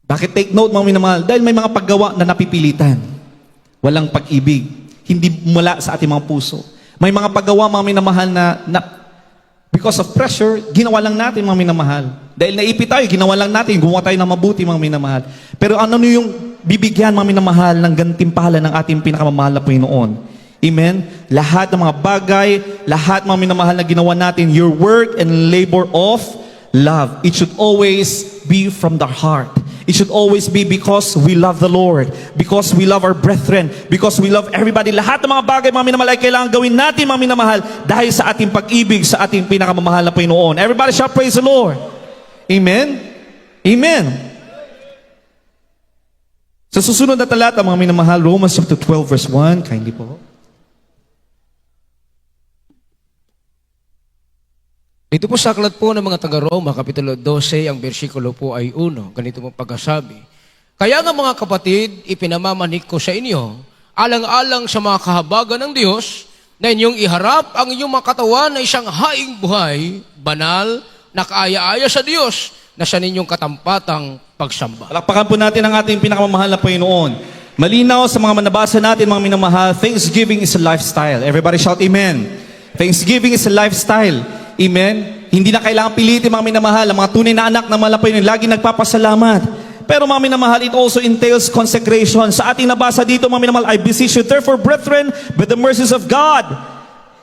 Bakit take note, mga minamahal? Dahil may mga paggawa na napipilitan. Walang pag-ibig. Hindi mula sa ating mga puso. May mga paggawa, mga minamahal, na because of pressure, ginawa lang natin, mga minamahal. Dahil naipit tayo, ginawa lang natin, gumawa tayo ng mabuti, mga minamahal. Pero ano yung bibigyan, mga minamahal, ng gantimpala ng ating pinakamamahal na Panginoon? Amen? Lahat ng mga bagay, lahat, mga minamahal, na ginawa natin, your work and labor of love. It should always be from the heart. It should always be because we love the Lord, because we love our brethren, because we love everybody. Lahat ng mga bagay, mga minamahal, ay kailangan gawin natin, mga minamahal, dahil sa ating pag-ibig sa ating pinakamamahal na Panginoon. Everybody shout praise the Lord. Amen? Amen. Sa susunod na talata, mga minamahal, Romans chapter 12 verse 1, kindly po. Dito po sa aklat po ng mga taga-Roma, Kapitulo 12, ang bersikulo po ay 1. Ganito po pagkasabi. Kaya nga mga kapatid, ipinamamanik ko sa inyo, alang-alang sa mga kahabagan ng Diyos, na inyong iharap ang inyong mga katawan na isang haing buhay, banal, nakaaya-aya sa Diyos, na sa ninyong katampatang pagsamba. Palakpakan po natin ang ating pinakamamahal na Panginoon. Malinaw sa mga manabasa natin, mga minamahal, thanksgiving is a lifestyle. Everybody shout amen. Thanksgiving is a lifestyle. Amen? Hindi na kailangan pilitin, mga minamahal, ang mga tunay na anak ng mahal na Panginoon, lagi nagpapasalamat. Pero mga minamahal, it also entails consecration. Sa ating nabasa dito, mga minamahal, I beseech you, therefore, brethren, by the mercies of God,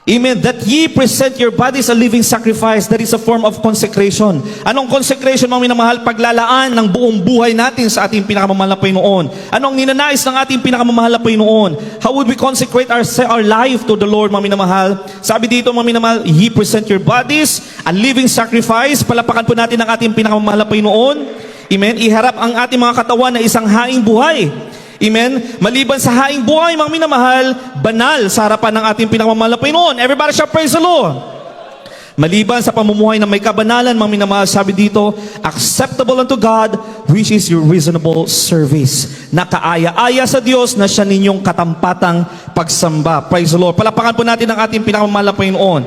amen, that ye present your bodies a living sacrifice. That is a form of consecration. Anong consecration, mga minamahal? Paglalaan ng buong buhay natin sa ating pinakamamahal na Panginoon. Anong ninanais ng ating pinakamamahal na Panginoon? How would we consecrate our life to the Lord, mga minamahal? Sabi dito, mga minamahal, ye present your bodies a living sacrifice. Palapakan po natin ang ating pinakamamahal na Panginoon. Amen. Iharap ang ating mga katawan na isang haing buhay. Amen? Maliban sa haing buhay, mga minamahal, banal sa harapan ng ating pinakamamahal na Panginoon. Everybody shout praise the Lord. Maliban sa pamumuhay na may kabanalan, mga minamahal, sabi dito, acceptable unto God, which is your reasonable service. Nakaaya-aya sa Diyos na siya ninyong katampatang pagsamba. Praise the Lord. Palapakan po natin ang ating pinakamamahal na Panginoon.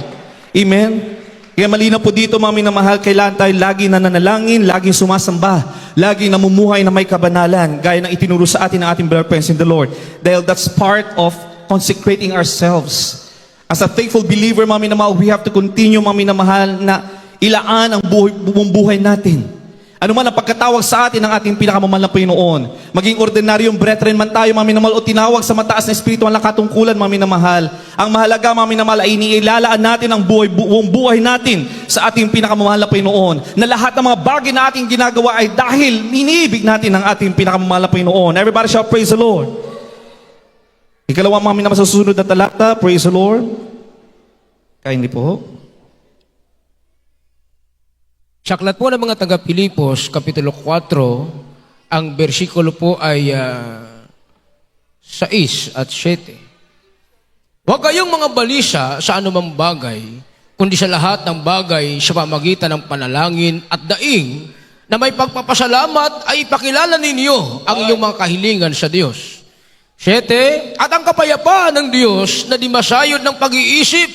Amen? Kaya malinaw po dito, mga minamahal, kailangan tayo lagi nananalangin, laging sumasamba, laging namumuhay na may kabanalan, gaya ng itinuro sa atin ng ating brother friends in the Lord. Dahil that's part of consecrating ourselves. As a faithful believer, mga minamahal, we have to continue, mga minamahal, na ilaan ang buong buhay natin. Ano man ang pagkatawag sa atin ng ating pinakamamahal na Panginoon. Maging ordinaryong brethren man tayo, mga minamahal, o tinawag sa mataas na espiritual na katungkulan, mga minamahal. Ang mahalaga, mga minamahal, ay iniilalaan natin ang buong buhay natin sa ating pinakamamahal na Panginoon. Na lahat ng mga bagay na ating ginagawa ay dahil iniibig natin ang ating pinakamamahal na Panginoon. Everybody shout, praise the Lord. Ikalawa, mga minamahal, sa susunod na talata, praise the Lord. Kindly po. Sa aklat po ng mga taga-Pilipos, Kapitulo 4, ang bersikulo po ay 6 at 7. Huwag kayong mga balisa sa anumang bagay, kundi sa lahat ng bagay sa pamagitan ng panalangin at daing na may pagpapasalamat ay ipakilala ninyo ang inyong mga kahilingan sa Diyos. 7, at ang kapayapaan ng Diyos na di masayod ng pag-iisip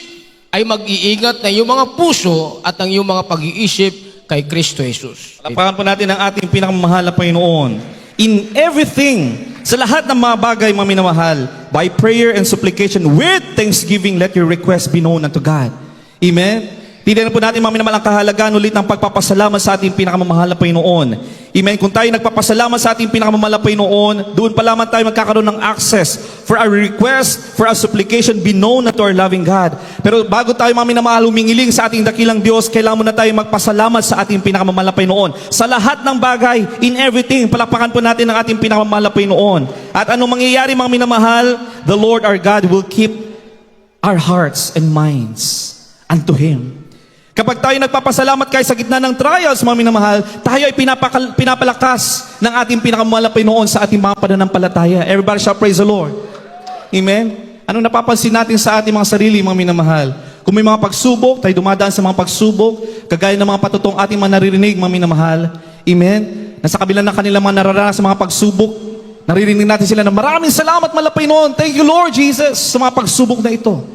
ay mag-iingat na iyong mga puso at ang iyong mga pag-iisip kay Kristo Jesus. Palapakan po natin ang ating pinakamamahal na Panginoon. In everything, sa lahat ng mga bagay, mga minamahal, by prayer and supplication, with thanksgiving, let your request be known unto God. Amen? Tignan po natin, mga minamahal, ang kahalagaan ulit ng pagpapasalamat sa ating pinakamamahal na Panginoon. Amen? Kung tayo nagpapasalamat sa ating pinakamamahal na Panginoon, doon pa lamang tayo magkakaroon ng access for our request, for our supplication, be known unto our loving God. Pero bago tayo, mga minamahal, humingiling sa ating dakilang Diyos, kailangan muna tayo magpasalamat sa ating pinakamamahal na Panginoon. Sa lahat ng bagay, in everything, palapakan po natin ang ating pinakamamahal na Panginoon. At anong mangyayari, mga minamahal? The Lord our God will keep our hearts and minds unto Him. Kapag tayo nagpapasalamat kayo sa gitna ng trials, mga minamahal, tayo ay pinapalakas ng ating pinakamamahal na Panginoon sa ating mga pananampalataya. Everybody shall praise the Lord. Amen? Anong napapansin natin sa ating mga sarili, mga minamahal? Kung may mga pagsubok, tayo dumadaan sa mga pagsubok, kagaya ng mga patutong ating mga naririnig, mga minamahal. Amen? Nasa kabila ng kanilang mga nararanas sa mga pagsubok, naririnig natin sila na maraming salamat, mahal na Panginoon. Thank you, Lord Jesus, sa mga pagsubok na ito.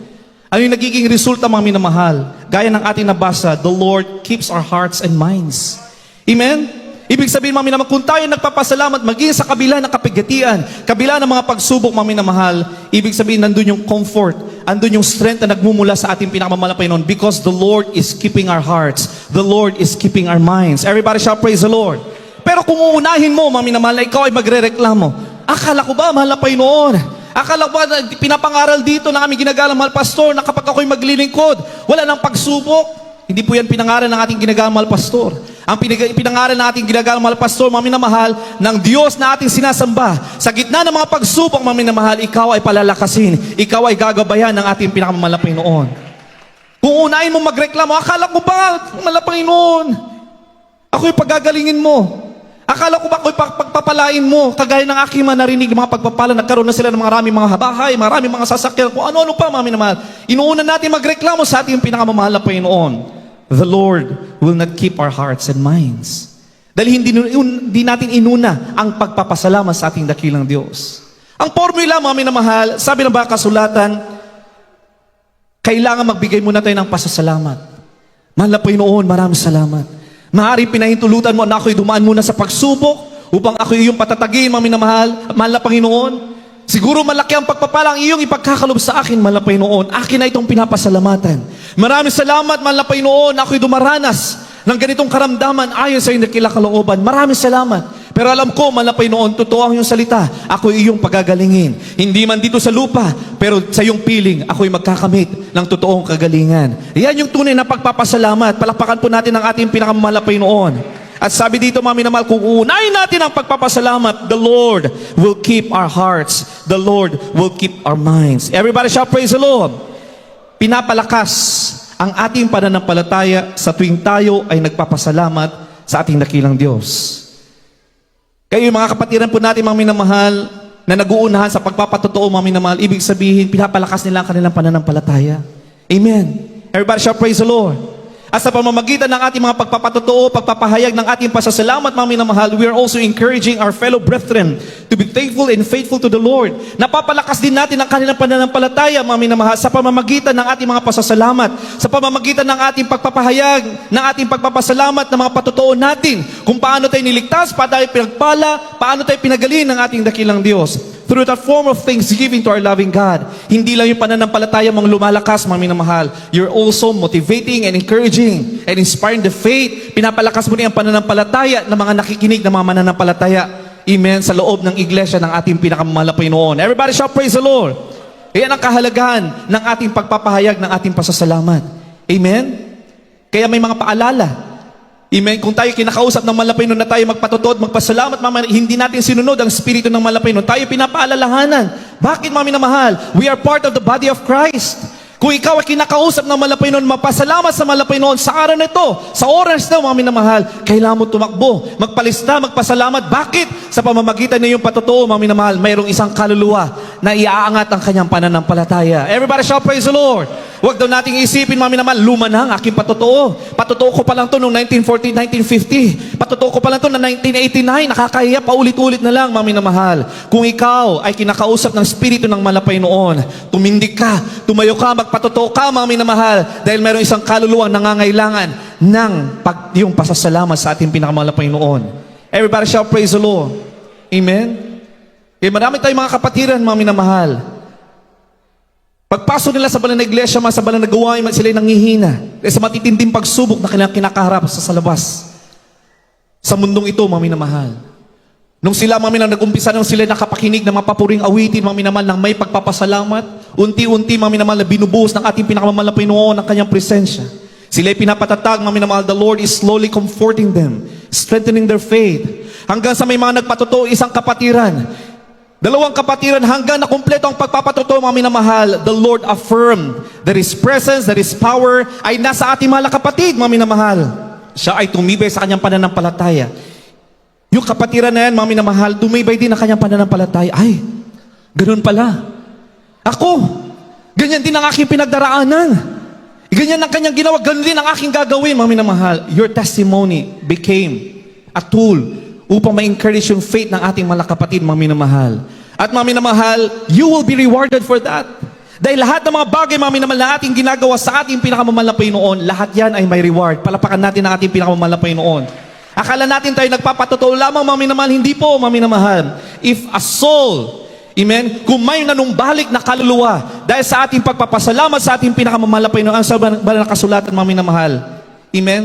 Ano yung nagiging resulta, mga minamahal? Gaya ng ating nabasa, the Lord keeps our hearts and minds. Amen? Ibig sabihin, mga minamahal, kung tayo nagpapasalamat, maging sa kabila ng kapigatian, kabila ng mga pagsubok, mga minamahal, ibig sabihin, nandun yung comfort, andun yung strength na nagmumula sa ating pinakamamahal na Panginoon, because the Lord is keeping our hearts. The Lord is keeping our minds. Everybody shall praise the Lord. Pero kung uunahin mo, mga minamahal, na ikaw ay magre-reklamo, akala ko ba, mahal na Panginoon? Akala ko ba pinapangaral dito ng aming ginagalang mahal pastor na kapag ako'y maglilingkod, wala nang pagsubok? Hindi po yan pinangaral ng ating ginagalang mahal pastor. Ang pinangaral ng ating ginagalang mahal pastor, mga minamahal, ng Diyos na ating sinasamba. Sa gitna ng mga pagsubok, mga minamahal, ikaw ay palalakasin. Ikaw ay gagabayan ng ating pinakamamahal na Panginoon. Kung unahin mo magreklamo, akala ko ba, mahal na Panginoon, ako'y pagagalingin mo. Akala ko ba ako'y pagpapalain mo, kagaya ng aking mga narinig, mga pagpapala, nagkaroon na sila ng maraming mga bahay, maraming mga sasakyan, kung ano-ano pa, mga minamahal. Inuuna natin magreklamo sa ating pinakamamahal na Panginoon. the Lord will not keep our hearts and minds. Dahil hindi natin inuna ang pagpapasalamat sa ating dakilang Diyos. Ang formula, mga minamahal, sabi ng baka kasulatan, kailangan magbigay muna tayo ng pasasalamat. Mahal na Panginoon, maraming salamat. Maaari pinahintulutan mo na ako'y dumaan muna sa pagsubok upang ako'y iyong patatagin, mga minamahal. Mahal na Panginoon, siguro malaki ang pagpapalang iyong ipagkakalob sa akin, mahal na Panginoon. Akin na itong pinapasalamatan. Maraming salamat, mahal na Panginoon, ako'y dumaranas ng ganitong karamdaman ayon sa iyong dakilang kalooban. Maraming salamat. Pero alam ko, mahal na Panginoon, totoo ang iyong salita. Ako'y iyong pagagalingin. Hindi man dito sa lupa, pero sa iyong piling, ako'y magkakamit ng totoong kagalingan. Yan yung tunay na pagpapasalamat. Palakpakan po natin ang ating pinakamamahal na Panginoon. At sabi dito, mga minamahal, kung uunahin natin ang pagpapasalamat, the Lord will keep our hearts. The Lord will keep our minds. Everybody shall praise the Lord. Pinapalakas ang ating pananampalataya sa tuwing tayo ay nagpapasalamat sa ating dakilang Diyos. Kayo mga kapatiran po natin, mga minamahal, na nag-uunahan sa pagpapatotoo, mga minamahal, ibig sabihin, pinapalakas nila ang kanilang pananampalataya. Amen. Everybody shall praise the Lord. At sa pamamagitan ng ating mga pagpapatotoo, pagpapahayag ng ating pasasalamat, mga minamahal, we are also encouraging our fellow brethren to be thankful and faithful to the Lord. Napapalakas din natin ang kanilang pananampalataya, mga minamahal, sa pamamagitan ng ating mga pasasalamat, sa pamamagitan ng ating pagpapahayag, ng ating pagpapasalamat ng mga patotoo natin, kung paano tayo niligtas, paano tayo pinagpala, paano tayo pinagaling ng ating dakilang Diyos. Through that form of thanksgiving to our loving God. Hindi lang yung pananampalataya mong lumalakas, mga minamahal. You're also motivating and encouraging and inspiring the faith. Pinapalakas mo rin ang pananampalataya ng mga nakikinig ng mga mananampalataya. Amen. Sa loob ng iglesia ng ating pinakamamahal na Panginoon. Everybody shall praise the Lord. Yan ang kahalagahan ng ating pagpapahayag ng ating pasasalamat. Amen. Kaya may mga paalala. Amen. Kung tayo kinakausap ng malapay nun na tayo magpatotoo at magpasalamat, hindi natin sinunod ang spirito ng malapay nun. Tayo pinapaalalahanan. Bakit, mami na mahal? We are part of the body of Christ. Kung ikaw ay kinakausap ng malapay nun, magpasalamat sa malapay nun, sa araw na ito, sa oras na, mami na mahal, kailangan mo tumakbo, magpalista, magpasalamat. Bakit? Sa pamamagitan ng iyong patotoo, mami na mahal, mayroong isang kaluluwa na iaangat ang kanyang pananampalataya. Everybody shall praise the Lord. Huwag daw nating isipin, mami naman, luma na ang aking patotoo. Patotoo ko pa lang to noong 1940, 1950. Patotoo ko pa lang to na 1989. Nakakahiya, paulit-ulit na lang, mami na mahal. Kung ikaw ay kinakausap ng spirito ng malapay noon, tumindig ka, tumayo ka, magpatotoo ka, mami na mahal, dahil mayroong isang kaluluwang nangangailangan ng yung pasasalamat sa ating pinakamalapay noon. Everybody shall praise the Lord. Amen? Eh, marami tayong mga kapatiran, mami na mahal. Pagpasok nila sa banal na iglesia, sa banal na gawain, sila'y nanghihina. Sa matitinding pagsubok na kanilang kinakaharap sa labas. Sa mundong ito, mami na mahal. Nung sila, mami na nag-umpisa, nung sila nakapakinig ng mapapuring awitin, mami naman, ng may pagpapasalamat, unti-unti, mami naman, na binubuhos ng ating pinakamamahal na Panginoon ng kanyang presensya. Sila'y pinapatatag, mami naman, the Lord is slowly comforting them, strengthening their faith. Hanggang sa may mga nagpatotoo, isang kapatiran, dalawang kapatiran, hanggang na kumpleto ang pagpapatotoo, mga minamahal, the Lord affirmed that His presence, that His power ay nasa ating mahal na kapatid, mga minamahal. Siya ay tumibay sa kanyang pananampalataya. Yung kapatiran na yan, mga minamahal, tumibay din ang kanyang pananampalataya. Ay, ganun pala. Ako, ganyan din ang aking pinagdaraanan. Ganyan ang kanyang ginawa, ganun din ang aking gagawin, mga minamahal. Your testimony became a tool upang ma-encourage yung faith ng ating mga kapatid, mga minamahal. At mga minamahal, you will be rewarded for that. Dahil lahat ng mga bagay, mga minamahal, na ating ginagawa sa ating pinakamamahal na Panginoon, lahat yan ay may reward. Palapakan natin ang ating pinakamamahal na Panginoon. Akala natin tayo nagpapatotoo lamang, mga minamahal. Hindi po, mga minamahal. If a soul, amen, kung may nanumbalik na kaluluwa, dahil sa ating pagpapasalamat sa ating pinakamamahal na Panginoon, ang sa banal na kasulatan, mga minamahal, amen,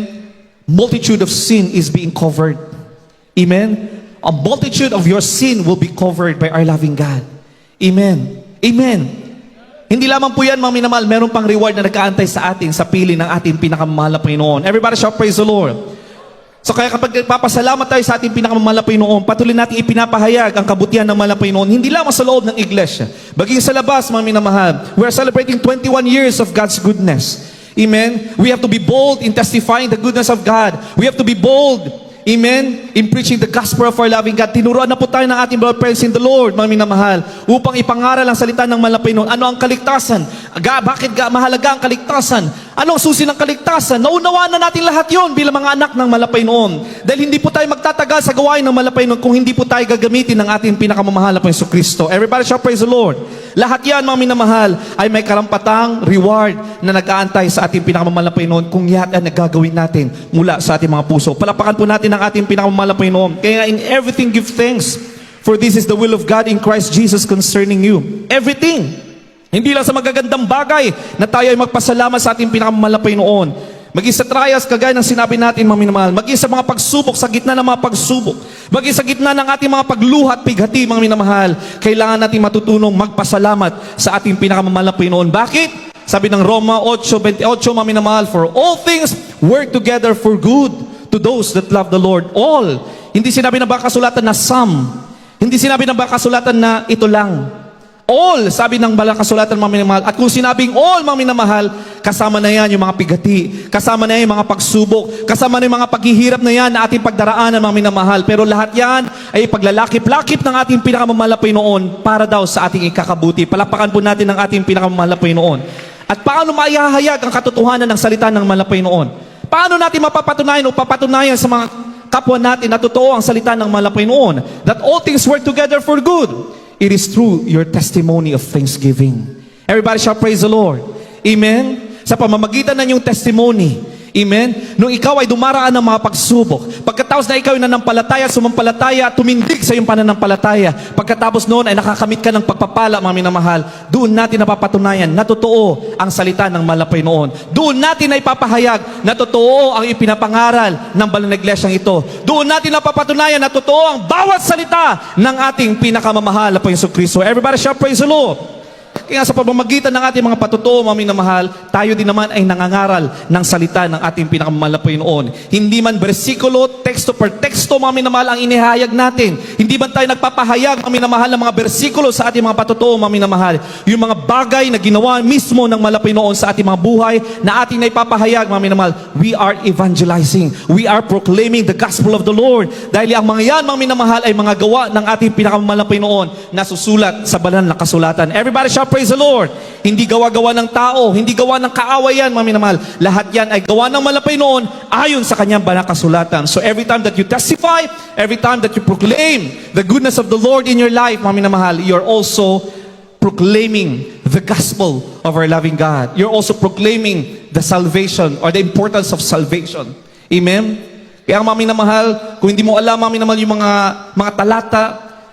multitude of sin is being covered. Amen? A multitude of your sin will be covered by our loving God. Amen. Amen. Hindi lamang po yan, mga minamahal, meron pang reward na nagkaantay sa ating, sa pili ng ating pinakamamahal na Panginoon. Everybody shall praise the Lord. So kaya kapag nagpapasalamat tayo sa ating pinakamamahal na Panginoon, patuloy natin ipinapahayag ang kabutihan ng mahal na Panginoon, hindi lamang sa loob ng iglesia, baging sa labas, mga minamahal. We are celebrating 21 years of God's goodness. Amen? We have to be bold in testifying the goodness of God. We have to be bold Amen? In preaching the gospel of our loving God, tinuruan na po tayo ng ating brother friends in the Lord, mga minamahal, upang ipangaral ang salita ng malapay noon. Ano ang kaligtasan? Bakit mahalaga ang kaligtasan? Ano ang susi ng kaligtasan? Naunawaan na natin lahat yon bilang mga anak ng malapay noon. Dahil hindi po tayo magtatagal sa gawain ng malapay noon kung hindi po tayo gagamitin ng ating pinakamamahal na po Jesucristo. Everybody shall praise the Lord. Lahat yan, mga minamahal, ay may karampatang reward na nag-aantay sa ating pinakamamahal na Panginoon kung yan ang nagagawin natin mula sa ating mga puso. Palapakan po natin ang ating pinakamamahal na Panginoon. Kaya in everything give thanks, for this is the will of God in Christ Jesus concerning you. Everything. Hindi lang sa magagandang bagay na tayo ay magpasalamat sa ating pinakamamahal na Panginoon. Maging sa trials, kagaya ng sinabi natin, mga minamahal. Maging sa mga pagsubok, sa gitna ng mga pagsubok. Maging sa gitna ng ating mga pagluhat, pighati, mga minamahal. Kailangan natin matutunong magpasalamat sa ating pinakamamahal na Panginoon. Bakit? Sabi ng Roma 8:28, mga minamahal, for all things work together for good to those that love the Lord. All. Hindi sinabi na ba kasulatan na some. Hindi sinabi na ba kasulatan na ito lang. All, sabi ng balang kasulatan, mga minamahal. At kung sinabing all, mga minamahal, kasama na yan yung mga pigati, kasama na yan yung mga pagsubok, kasama na yung mga paghihirap na yan na ating pagdaraanan, mga minamahal. Pero lahat yan ay paglalakip-lakip ng ating pinakamamahal na Panginoon para daw sa ating ikakabuti. Palapakan po natin ang ating pinakamamahal na Panginoon. At paano maihahayag ang katotohanan ng salita ng mahal na Panginoon? Paano natin mapapatunayan o papatunayan sa mga kapwa natin na totoo ang salita ng mahal na Panginoon? That all things work together for good. It is through your testimony of thanksgiving. Everybody shall praise the Lord. Amen? Sa pamamagitan ng iyong testimony. Amen? Nung ikaw ay dumaraan ng mga pagsubok, pagkatapos na ikaw ay nanampalataya, sumampalataya, tumindig sa iyong pananampalataya, pagkatapos noon ay nakakamit ka ng pagpapala, mga minamahal, doon natin napapatunayan na totoo ang salita ng malapay noon. Doon natin ay papahayag na totoo ang ipinapangaral ng banal na iglesyang ito. Doon natin napapatunayan na totoo ang bawat salita ng ating pinakamamahal na Jesucristo. Everybody shall praise the Lord. Kaya sa pamamagitan ng ating mga patotoo, mga minamahal, tayo din naman ay nangangaral ng salita ng ating pinakamamahal na Panginoon. Hindi man bersikulo, teksto per teksto, mga minamahal, ang inihayag natin. Hindi man tayo nagpapahayag, mga minamahal, ng mga bersikulo sa ating mga patotoo, mga minamahal. Yung mga bagay na ginawa mismo ng mahal na Panginoon sa ating mga buhay na ating naipapahayag, mga minamahal. We are evangelizing. We are proclaiming the gospel of the Lord. Dahil ang mga yan, mga minamahal, ay mga gawa ng ating pinakamamahal na Panginoon na susulat sa banal na kasulatan. Everybody shall praise the Lord. Hindi gawa-gawa ng tao, hindi gawa ng kaawayan, mga minamahal. Lahat yan ay gawa ng malapay noon ayon sa kanyang banal na kasulatan. So every time that you testify, every time that you proclaim the goodness of the Lord in your life, mga minamahal, you're also proclaiming the gospel of our loving God. You're also proclaiming the salvation or the importance of salvation. Amen? Kaya mga minamahal, kung hindi mo alam, mga minamahal, yung mga talata,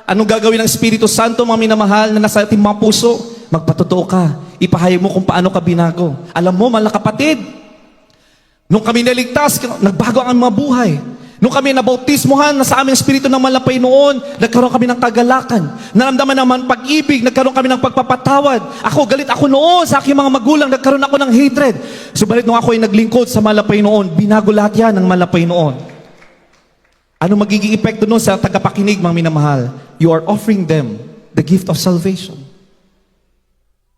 anong gagawin ng Espiritu Santo, mga minamahal, na nasa ating mga puso, magpatotoo ka. Ipahayag mo kung paano ka binago. Alam mo, mga kapatid, nung kami naligtas, nagbago ang mga buhay. Nung kami nabautismohan, nasa aming Espiritu ng malapay noon, nagkaroon kami ng kagalakan. Naramdaman naman pag-ibig, nagkaroon kami ng pagpapatawad. Ako, galit ako noon sa aking mga magulang, nagkaroon ako ng hatred. Subalit nung ako ay naglingkod sa malapay noon, binago lahat yan ng malapay noon. Ano magiging epekto noon sa tagapakinig, mga minamahal? You are offering them the gift of salvation.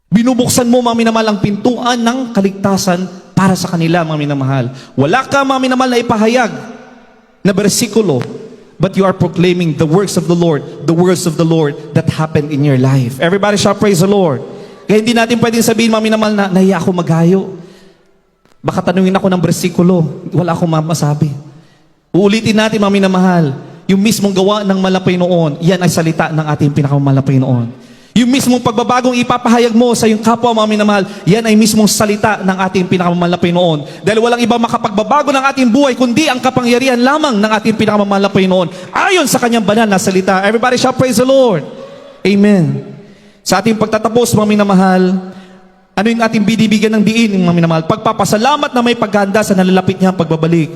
Binubuksan mo, mga minamahal, ang pintuan ng kaligtasan para sa kanila, mga minamahal. Wala ka, mga minamahal, na ipahayag na bersikulo, but you are proclaiming the works of the Lord, the words of the Lord that happened in your life. Everybody shall praise the Lord. Kaya hindi natin pwedeng sabihin, mga minamahal, na nahiya ako maghayo. Baka tanungin ako ng bersikulo, wala akong masabi. Uulitin natin, mga minamahal, yung mismong gawa ng malapay noon, yan ay salita ng ating pinakamalapay noon. Yung mismong pagbabagong ipapahayag mo sa iyong kapwa, mga minamahal, yan ay mismong salita ng ating pinakamamahal na Panginoon. Dahil walang ibang makapagbabago ng ating buhay, kundi ang kapangyarihan lamang ng ating pinakamamahal na Panginoon, ayon sa kanyang banal na salita. Everybody shall praise the Lord. Amen. Sa ating pagtatapos, mga minamahal, ano yung ating binibigyan ng diin, mga minamahal? Pagpapasalamat na may paghahanda sa nalalapit niya pagbabalik.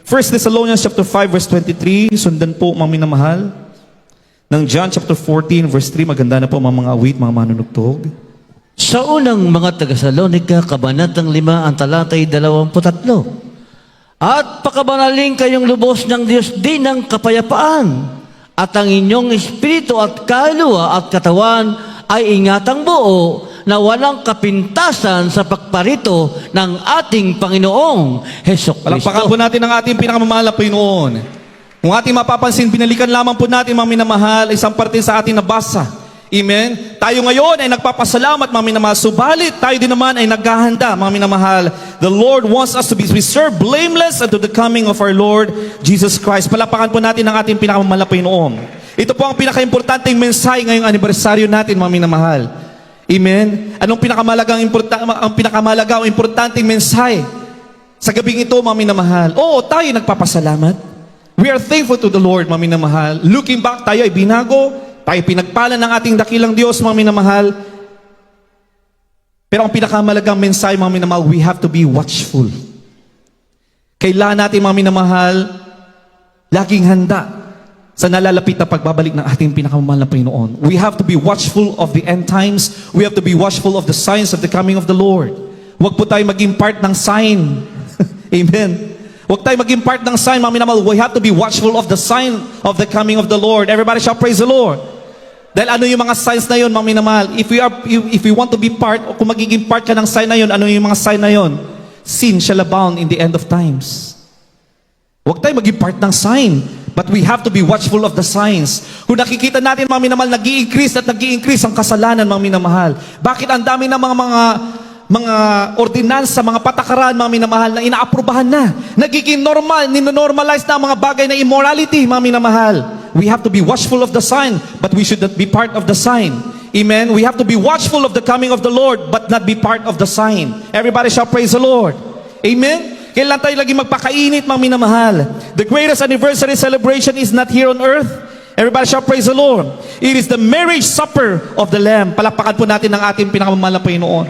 1 Thessalonians chapter 5 verse 23, sundan po, mga minamahal. Ng John chapter 14 verse 3, maganda na po mga awit, mga manunugtog. Sa unang mga taga-Salonika, kabanatang 5, ang talatay 23. At pakabanalin kayong lubos ng Diyos din ng kapayapaan, at ang inyong espiritu at kaluluwa at katawan ay ingatang buo na walang kapintasan sa pagparito ng ating Panginoong Hesukristo. Palakpakan po natin ang ating pinakamamahal na Panginoon. Kung ating mapapansin, binalikan lamang po natin, mga minamahal, isang parte sa ating nabasa. Amen? Tayo ngayon ay nagpapasalamat, mga minamahal. Subalit, tayo din naman ay naghahanda, mga minamahal. The Lord wants us to be preserved blameless unto the coming of our Lord Jesus Christ. Palapakan po natin ang ating pinakamamahal na Panginoon. Ito po ang pinaka-importanting mensahe ngayong anibersaryo natin, mga minamahal. Amen? Anong pinakamalaga o importanteng mensahe sa gabing ito, mga minamahal? Oo, tayo nagpapasalamat. We are thankful to the Lord, mga minamahal. Looking back, tayo ay binago, tayo pinagpala ng ating dakilang Diyos, mga minamahal. Pero ang pinakamalagang mensahe, mga minamahal, we have to be watchful. Kailangan natin, mga minamahal, laging handa sa nalalapit na pagbabalik ng ating pinakamamahal na Panginoon. We have to be watchful of the end times. We have to be watchful of the signs of the coming of the Lord. Huwag po tayo maging part ng sign. Amen. Huwag tayo maging part ng sign, mga minamahal. We have to be watchful of the sign of the coming of the Lord. Everybody shall praise the Lord. Dahil ano yung mga signs na yun, mga minamahal? If we want to be part, o kung magiging part ka ng sign na yun, ano yung mga sign na yun? Sin shall abound in the end of times. Huwag tayo maging part ng sign. But we have to be watchful of the signs. Kung nakikita natin, mga minamahal, nag-i-increase at nag-i-increase ang kasalanan, mga minamahal. Bakit ang dami ng mga ordinansa, mga patakaran, mga minamahal, na inaaprubahan na. Nagiging normal, ninonormalize na ang mga bagay na immorality, mga minamahal. We have to be watchful of the sign, but we should not be part of the sign. Amen? We have to be watchful of the coming of the Lord, but not be part of the sign. Everybody shall praise the Lord. Amen? Kailan tayo lagi magpakainit, mga minamahal? The greatest anniversary celebration is not here on earth. Everybody shall praise the Lord. It is the marriage supper of the Lamb. Palakpakan po natin ang ating pinakamamahal na Panginoon.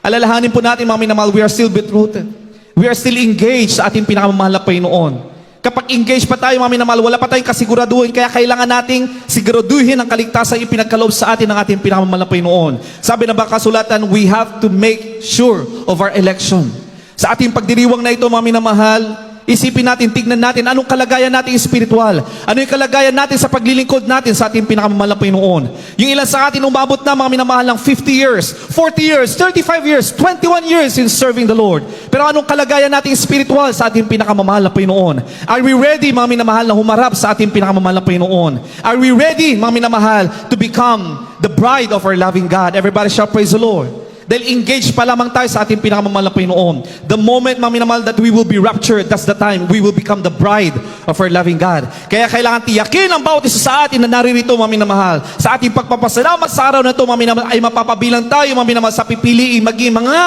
Alalahanin po natin, mga minamahal, we are still betrothed. We are still engaged sa ating pinakamamahal na Panginoon. Kapag engaged pa tayo, mga minamahal, wala pa tayong kasiguraduhin, kaya kailangan nating siguraduhin ang kaligtasan ipinagkaloob sa atin ng ating pinakamamahal na Panginoon. Sabi na ba kasulatan, we have to make sure of our election. Sa ating pagdiriwang na ito, mga minamahal, isipin natin, tignan natin, anong kalagayan natin spiritual? Ano yung kalagayan natin sa paglilingkod natin sa ating pinakamamahal na Panginoon? Yung ilan sa atin umabot na, mga minamahal, ng 50 years, 40 years, 35 years, 21 years in serving the Lord. Pero anong kalagayan natin spiritual sa ating pinakamamahal na Panginoon? Are we ready, mga minamahal, na humarap sa ating pinakamamahal na Panginoon? Are we ready, mga minamahal, to become the bride of our loving God? Everybody shall praise the Lord. Dahil engaged pa lamang tayo sa ating pinakamamahal na Panginoon. The moment, mga minamahal, that we will be raptured, that's the time we will become the bride of our loving God. Kaya kailangan tiyakin ang bawat isa sa atin na naririto, mga minamahal. Sa ating pagpapasalamat sa araw na ito, mga minamahal, ay mapapabilang tayo, mga minamahal, sa pipiliin maging mga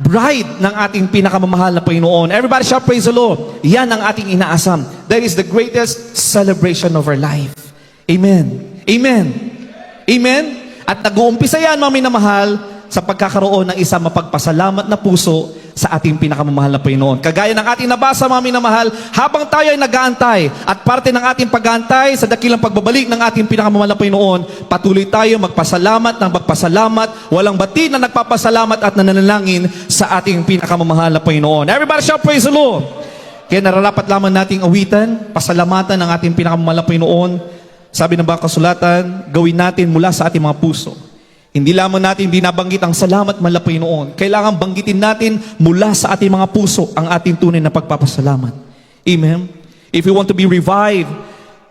bride ng ating pinakamamahal na Panginoon. Everybody shall praise the Lord. Yan ang ating inaasam. That is the greatest celebration of our life. Amen. Amen. Amen. At nag-uumpisa yan, mga minamahal, sa pagkakaroon ng isang mapagpasalamat na puso sa ating pinakamamahal na Panginoon. Kagaya ng ating nabasa, mga minamahal, habang tayo ay nag-aantay at parte ng ating pag-aantay sa dakilang pagbabalik ng ating pinakamamahal na Panginoon, patuloy tayo magpasalamat ng magpasalamat, walang bati na nagpapasalamat at nananalangin sa ating pinakamamahal na Panginoon. Everybody shall praise the Lord. Kaya nararapat lamang nating awitan, pasalamatan ng ating pinakamamahal na Panginoon. Sabi ng baka kasulatan, gawin natin mula sa ating mga puso. Hindi lamang natin binabanggit ang salamat man la Panginoon. Kailangan banggitin natin mula sa ating mga puso ang ating tunay na pagpapasalamat. Amen? If we want to be revived,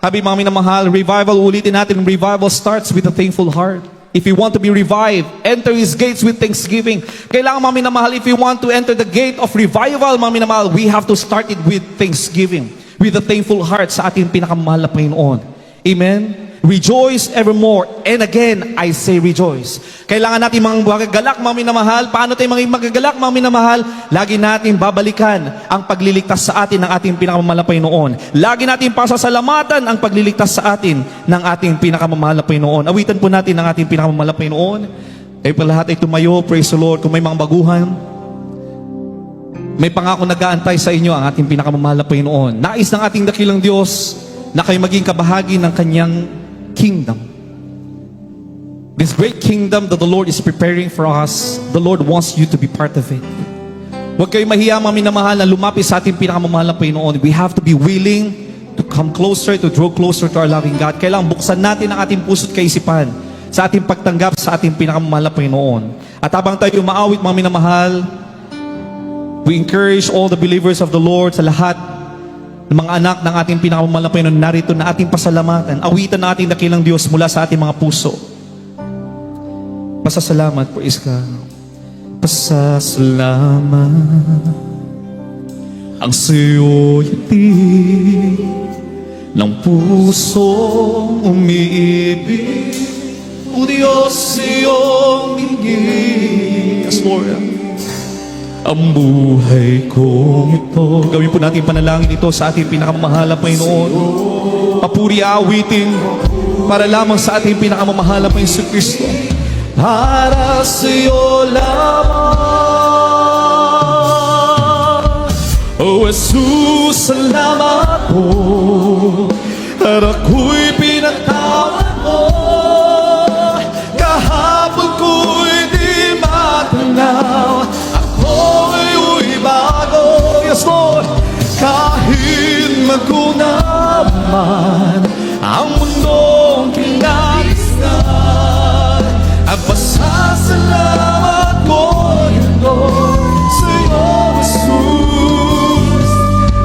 sabi mga minamahal, revival, ulitin natin, revival starts with a thankful heart. If you want to be revived, enter His gates with thanksgiving. Kailangan mga minamahal, if you want to enter the gate of revival, mga minamahal, we have to start it with thanksgiving, with a thankful heart sa ating pinakamahal na Panginoon. Amen? Rejoice evermore. And again, I say rejoice. Kailangan natin mga magagalak, mga minamahal. Paano tayo mga magagalak, mga minamahal? Lagi natin babalikan ang pagliligtas sa atin ng ating pinakamamahal na Panginoon. Lagi natin pasasalamatan ang pagliligtas sa atin ng ating pinakamamahal na Panginoon. Awitan po natin ang ating pinakamamahal na Panginoon. Kayo pa lahat ay tumayo. Praise the Lord. Kung may mga baguhan, may pangako nag-aantay sa inyo ang ating pinakamamahal na Panginoon. Nais ng ating dakilang Diyos na kayo maging kabahagi ng Kanyang kingdom. This great kingdom that the Lord is preparing for us, the Lord wants you to be part of it. Huwag kayo mahiya, mga minamahal, na lumapit sa ating pinakamamahal na Panginoon. We have to be willing to come closer, to draw closer to our loving God. Kailangan buksan natin ang ating puso't kaisipan sa ating pagtanggap sa ating pinakamamahal na Panginoon. At habang tayo umaawit, mga minamahal, we encourage all the believers of the Lord, sa lahat mga anak ng ating pinakamamahal na Panginoon, narito na ating pasalamatan, awitan na ating dakilang Diyos mula sa ating mga puso. Pasasalamat, praise God. Pasasalamat ang sa'yo'y hatid ng pusong umiibig. O Diyos, iyong dinggin. Yes, Lord. Ang buhay kong ito. Gawin po natin panalangin ito sa ating pinakamamahal na Panginoon. Papuri awitin para lamang sa ating pinakamamahal na Panginoon Kristo. Para sa iyo lamang. O Jesus, salamat po. At ako'y pinatawad mo. Kahapon ko'y di matanaw. Ako'y bago. Yes, Lord. Kahit maguna man ang mundong kinagisnan, ang pasasalamat ko yun, Lord, sa iyo, Jesus,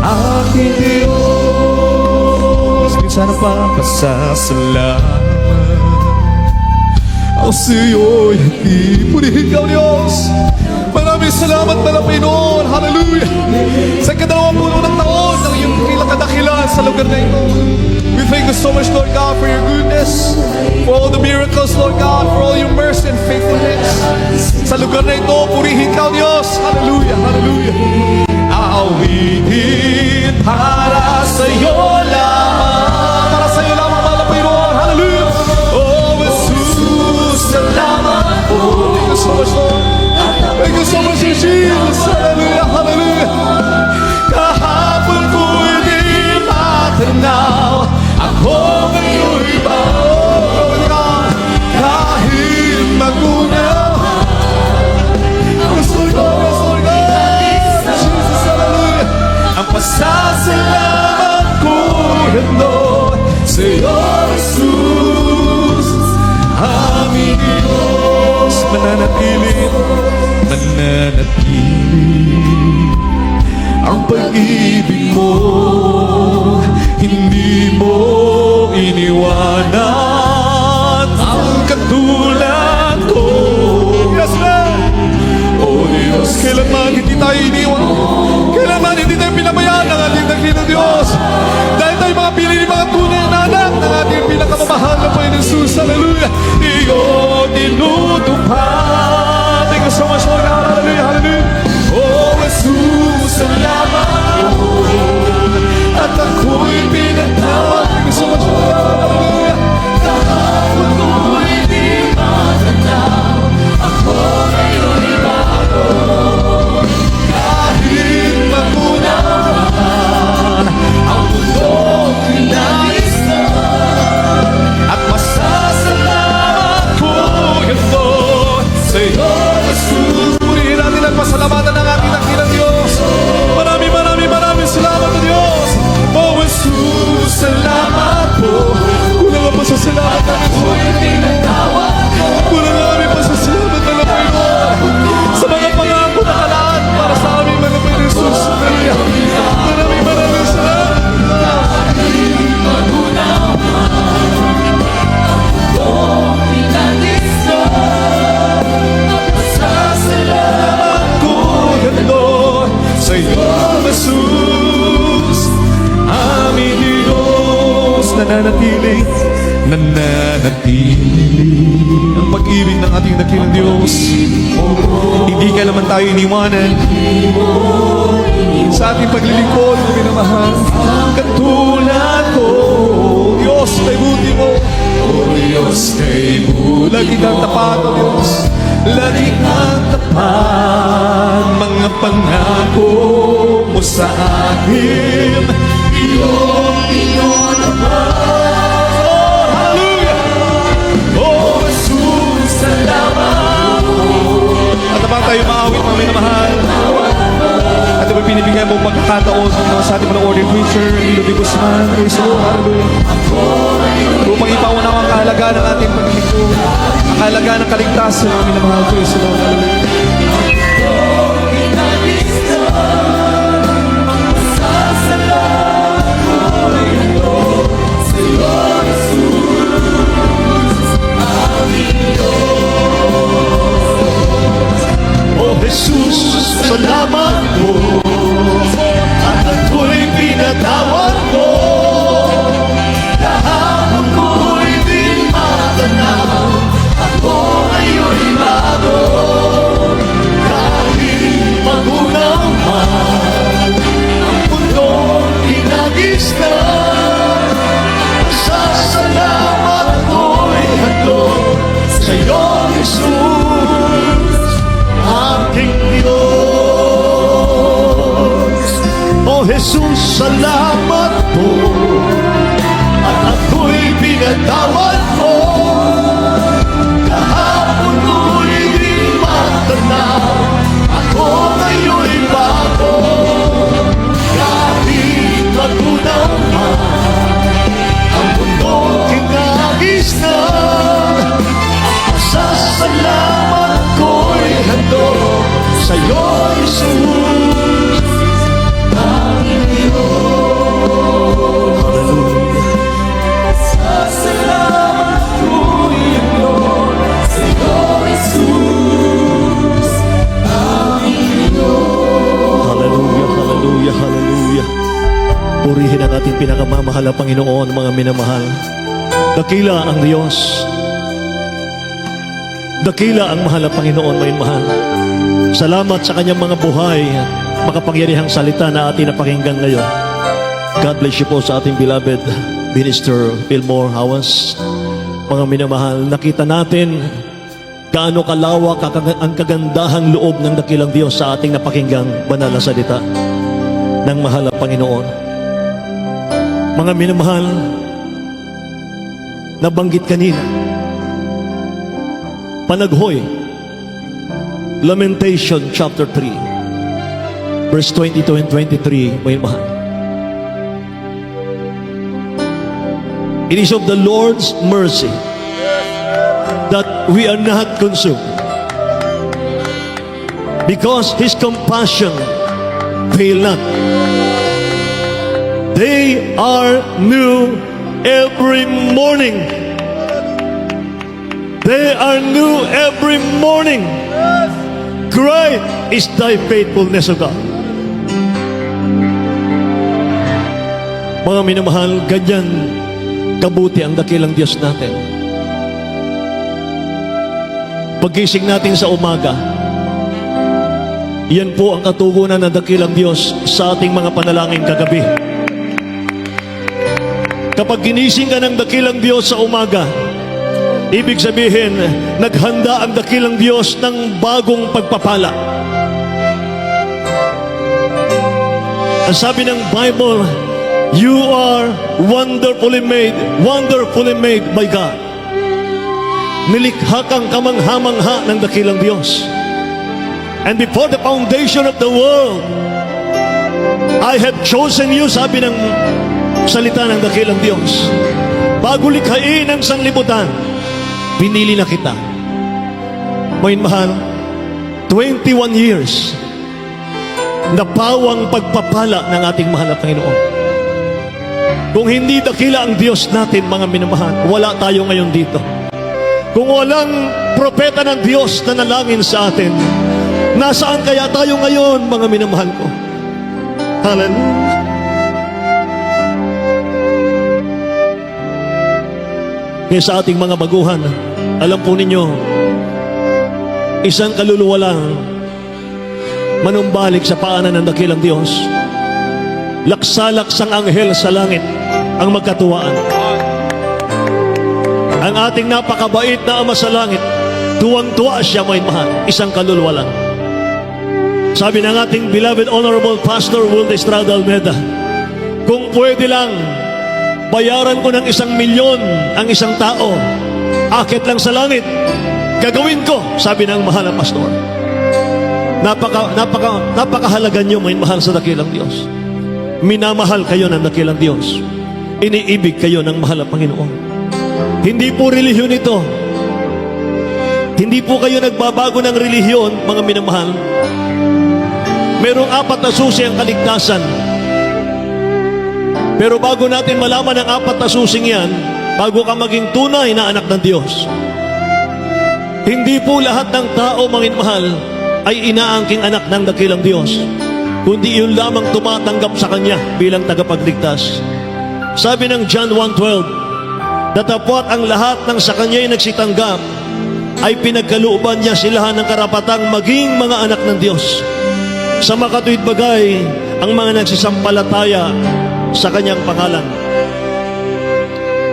aking Diyos. Minsan pa pasasalamat ako sa iyo'y hindi purihin ka, Diyos. Maraming salamat na Panginoon. Hallelujah. Sa ika-20 ng taon ng iyong kilang kadakilan sa lugar na ito. We thank you so much, Lord God, for your goodness, for all the miracles, Lord God, for all your mercy and faithfulness. Sa lugar na ito, purihin ka, Diyos. Hallelujah. Hallelujah. Awitin para sa iyo lamang. Para sa iyo lamang, mahal na Panginoon. Hallelujah. Oh, Jesus, salamat po. Thank you so much, Lord. Thank you so much, Jesus. Hallelujah, hallelujah. Kahapon ko'y di matanaw. Ako ngayon'y baon. Kahit magunaw. Yes, Lord God, yes, Lord God. Jesus, hallelujah. Ang pasasalamat ko yan, Lord, sa iyo, Jesus. Aming Diyos, mananatili ang pag-ibig mo, hindi mo iniwanan ang katulad ko. Yes, Lord. Oh Diyos, kailanman hindi tayo iniwan, kailanman hindi tayo pinabayaan ng ating dakilang Diyos, dahil tayo mga pinili, mga tunay na anak ng ating pinakamamahal na Panginoon Jesus. Hallelujah. Iyong tinutupad. Thank you so much, Lord God. Hallelujah, hallelujah. Oh, Jesus, salamat po. At ako'y pinatawad. Thank you so much, Lord God. Hallelujah. Kahapon ko'y di matanaw. Ako ngayon'y bago. Kahit magunaw ang mundong kinagisnan, at masasalamat ko yun, Lord, sa iyo, Jesus. Purihin natin at pasalamatan ng ating dakilang Diyos. Maraming salamat na Diyos. Oh, Jesus, salamat po. Kulang ang pasasalamat namin po. Kulang ang aming pasasalamat na Panginoon sa mga pangako na kalaan para sa aming mga Panginoon Jesus. Maraming salamat. Pasasalamat ko yan, Lord, sa iyo, Jesus, aming Diyos. Nananatili ang pag-ibig ng ating dakilang Diyos. Hindi kailanman tayo iniwanan sa ating paglilingkod na minamahal. Katulad ko, Diyos, kay buti mo. O Diyos, kay buti mo. Lagi kang tapat, O Diyos. Lagi kang tapat. Mga pangako mo sa akin, iyong pinunapad. Oh, hallelujah! Oh, Jesus, salamat po. At habang tayo maawit, mga minamahal, at ito'y pinibigyan mong pagkakataon sa ating mga order preacher, Lilo de Guzman, praise the Lord, hallelujah. Upang ipaunawa ang kahalagaan ng ating paglilingkod, ang kahalagaan ng kaligtasan ng minamahal, praise the Lord, hallelujah. Ang pasasalamat Jesus, salamat po. At ako'y pinatawad mo. Kahapon ko'y di matanaw, ako ngayon'y bago. Kahit magunaw man ang mundong kinagis na, masasalamat ko'y handog sa'yo, Jesus. Hallelujah, hallelujah, hallelujah. Purihin ang ating pinakamamahal na Panginoon, mga minamahal. Dakila ang Diyos. Dakila ang mahal na Panginoon, mga mahal. Salamat sa kanyang mga buhay at makapangyarihang salita na ating napakinggan ngayon. God bless you po sa ating beloved Minister Fillmore Hawas. Mga minamahal, nakita natin gaano kalawak ang kagandahang loob ng dakilang Diyos sa ating napakinggang banal na salita ng mahal na Panginoon. Mga minamahal, nabanggit kanina, panaghoy, Lamentation chapter 3, verse 22 and 23, mga mahal. It is of the Lord's mercy that we are not consumed, because His compassion fail not. They are new every morning. They are new every morning. Great is thy faithfulness, O God. Mga minamahal, ganyan kabuti ang dakilang Diyos natin. Paggising natin sa umaga, yan po ang katugunan ng dakilang Diyos sa ating mga panalangin kagabi. Kapag ginising ka ng dakilang Diyos sa umaga, ibig sabihin, naghanda ang dakilang Diyos ng bagong pagpapala. Ang sabi ng Bible, you are wonderfully made by God. Nilikha kang kamangha-mangha ng dakilang Diyos. And before the foundation of the world, I have chosen you, sabi ng salita ng dakilang Diyos. Bago likhain ang sanlibutan, pinili na kita. Mga mahal, 21 years na pawang pagpapala ng ating mahal na Panginoon. Kung hindi dakila ang Diyos natin, mga minamahal, wala tayo ngayon dito. Kung walang propeta ng Diyos na nalangin sa atin, nasaan kaya tayo ngayon, mga minamahal ko? Hallelujah. Kaya sa ating mga baguhan, alam po ninyo, isang kaluluwa lang manumbalik sa paanan ng dakilang Diyos. Laksalaksang anghel sa langit ang magkatuwaan. Ang ating napakabait na Ama sa langit, tuwang-tuwa siya, may mahal, isang kaluluwa lang. Sabi ng ating beloved Honorable Pastor Will Estrada Almeda, kung pwede lang, bayaran ko ng 1 milyon ang isang tao, akit lang sa langit, gagawin ko, sabi ng mahal na pastor. Napakahalaga nyo, may mahal sa dakilang Diyos. Minamahal kayo ng dakilang Diyos. Iniibig kayo ng mahal na Panginoon. Hindi po relihiyon ito. Hindi po kayo nagbabago ng relihiyon, mga minamahal. Merong 4 na susi ang kaligtasan. Pero bago natin malaman ang 4 na susing yan, bago ka maging tunay na anak ng Diyos, hindi po lahat ng tao, mga minamahal, ay inaangking anak ng dakilang Diyos, kundi yun lamang tumatanggap sa Kanya bilang tagapagligtas. Sabi ng John 1:12, datapwat ang lahat ng sa Kanya'y nagsitanggap ay pinagkalooban niya sila ng karapatang maging mga anak ng Diyos. Sa makatuwid bagay, ang mga nagsisampalataya sa Kanyang pangalan.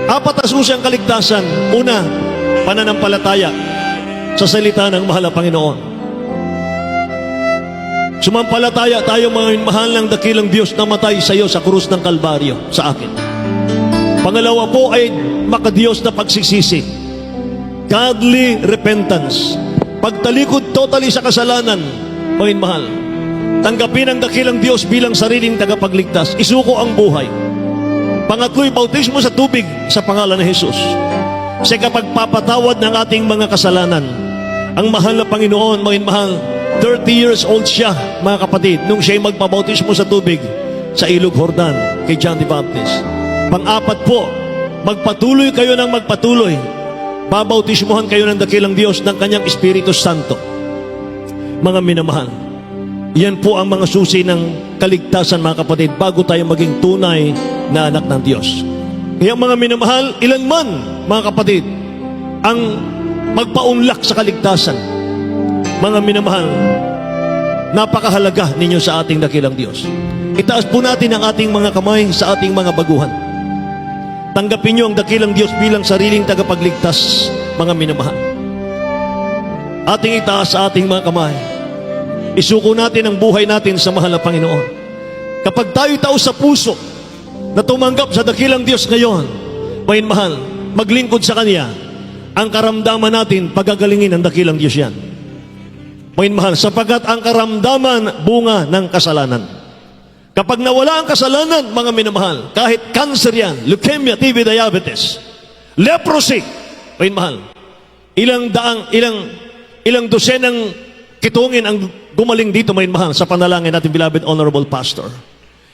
4 na susi ang kaligtasan. Una, pananampalataya sa salita ng mahal na Panginoon. Sumampalataya tayo mga mahal ng dakilang Diyos na matay sa iyo sa krus ng Kalbaryo sa akin. Pangalawa po ay makadiyos na pagsisisi. Godly repentance. Pagtalikod totally sa kasalanan, mga mahal. Tanggapin ang dakilang Diyos bilang sariling tagapagligtas. Isuko ang buhay. Pangatlo'y bautismo sa tubig sa pangalan ng Jesus. Sa kapagpapatawad ng ating mga kasalanan. Ang mahal na Panginoon, mga mahal, 30 years old siya, mga kapatid, nung siya'y magpabautismo sa tubig sa Ilog Jordan kay John the Baptist. Pang-apat po, magpatuloy kayo ng magpatuloy. Babautismuhan kayo ng dakilang Diyos ng kanyang Espiritu Santo. Mga minamahal, yan po ang mga susi ng kaligtasan, mga kapatid, bago tayo maging tunay na anak ng Diyos. Kaya mga minamahal, ilan man, mga kapatid, ang magpaunlak sa kaligtasan. Mga minamahal, napakahalaga ninyo sa ating dakilang Diyos. Itaas po natin ang ating mga kamay sa ating mga baguhan. Tanggapin niyo ang dakilang Diyos bilang sariling tagapagligtas, mga minamahal. Ating itaas sa ating mga kamay. Isuko natin ang buhay natin sa mahal na Panginoon. Kapag tayo tao sa puso na tumanggap sa dakilang Diyos ngayon, mga mahal, maglingkod sa Kanya, ang karamdaman natin, pagagalingin ng dakilang Diyos yan. Mga mahal, sapagkat ang karamdaman, bunga ng kasalanan. Kapag nawala ang kasalanan, mga minamahal, kahit cancer yan, leukemia, TB, diabetes, leprosy, mga mahal, ilang dosenang kitungin ang gumaling dito, mga mahal, sa panalangin natin, beloved honorable pastor.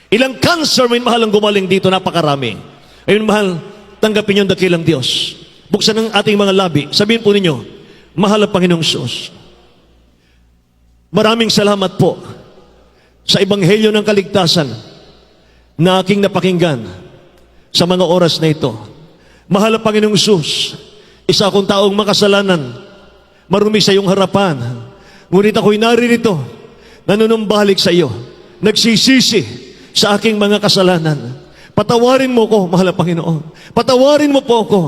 Ilang cancer, mga mahal, ang gumaling dito, napakarami. Ayun, mahal, tanggapin yung dakilang Diyos. Buksan ang ating mga labi. Sabihin po ninyo, mahal na Panginoong Diyos, maraming salamat po sa ebanghelyo ng kaligtasan na aking napakinggan sa mga oras na ito. Mahal na Panginoong Diyos, isa akong taong makasalanan, marumi sa iyong harapan. Ngunit ako'y naririto, nanunumbalik sa iyo, nagsisisi sa aking mga kasalanan. Patawarin mo ko, mahal na Panginoon. Patawarin mo po ako.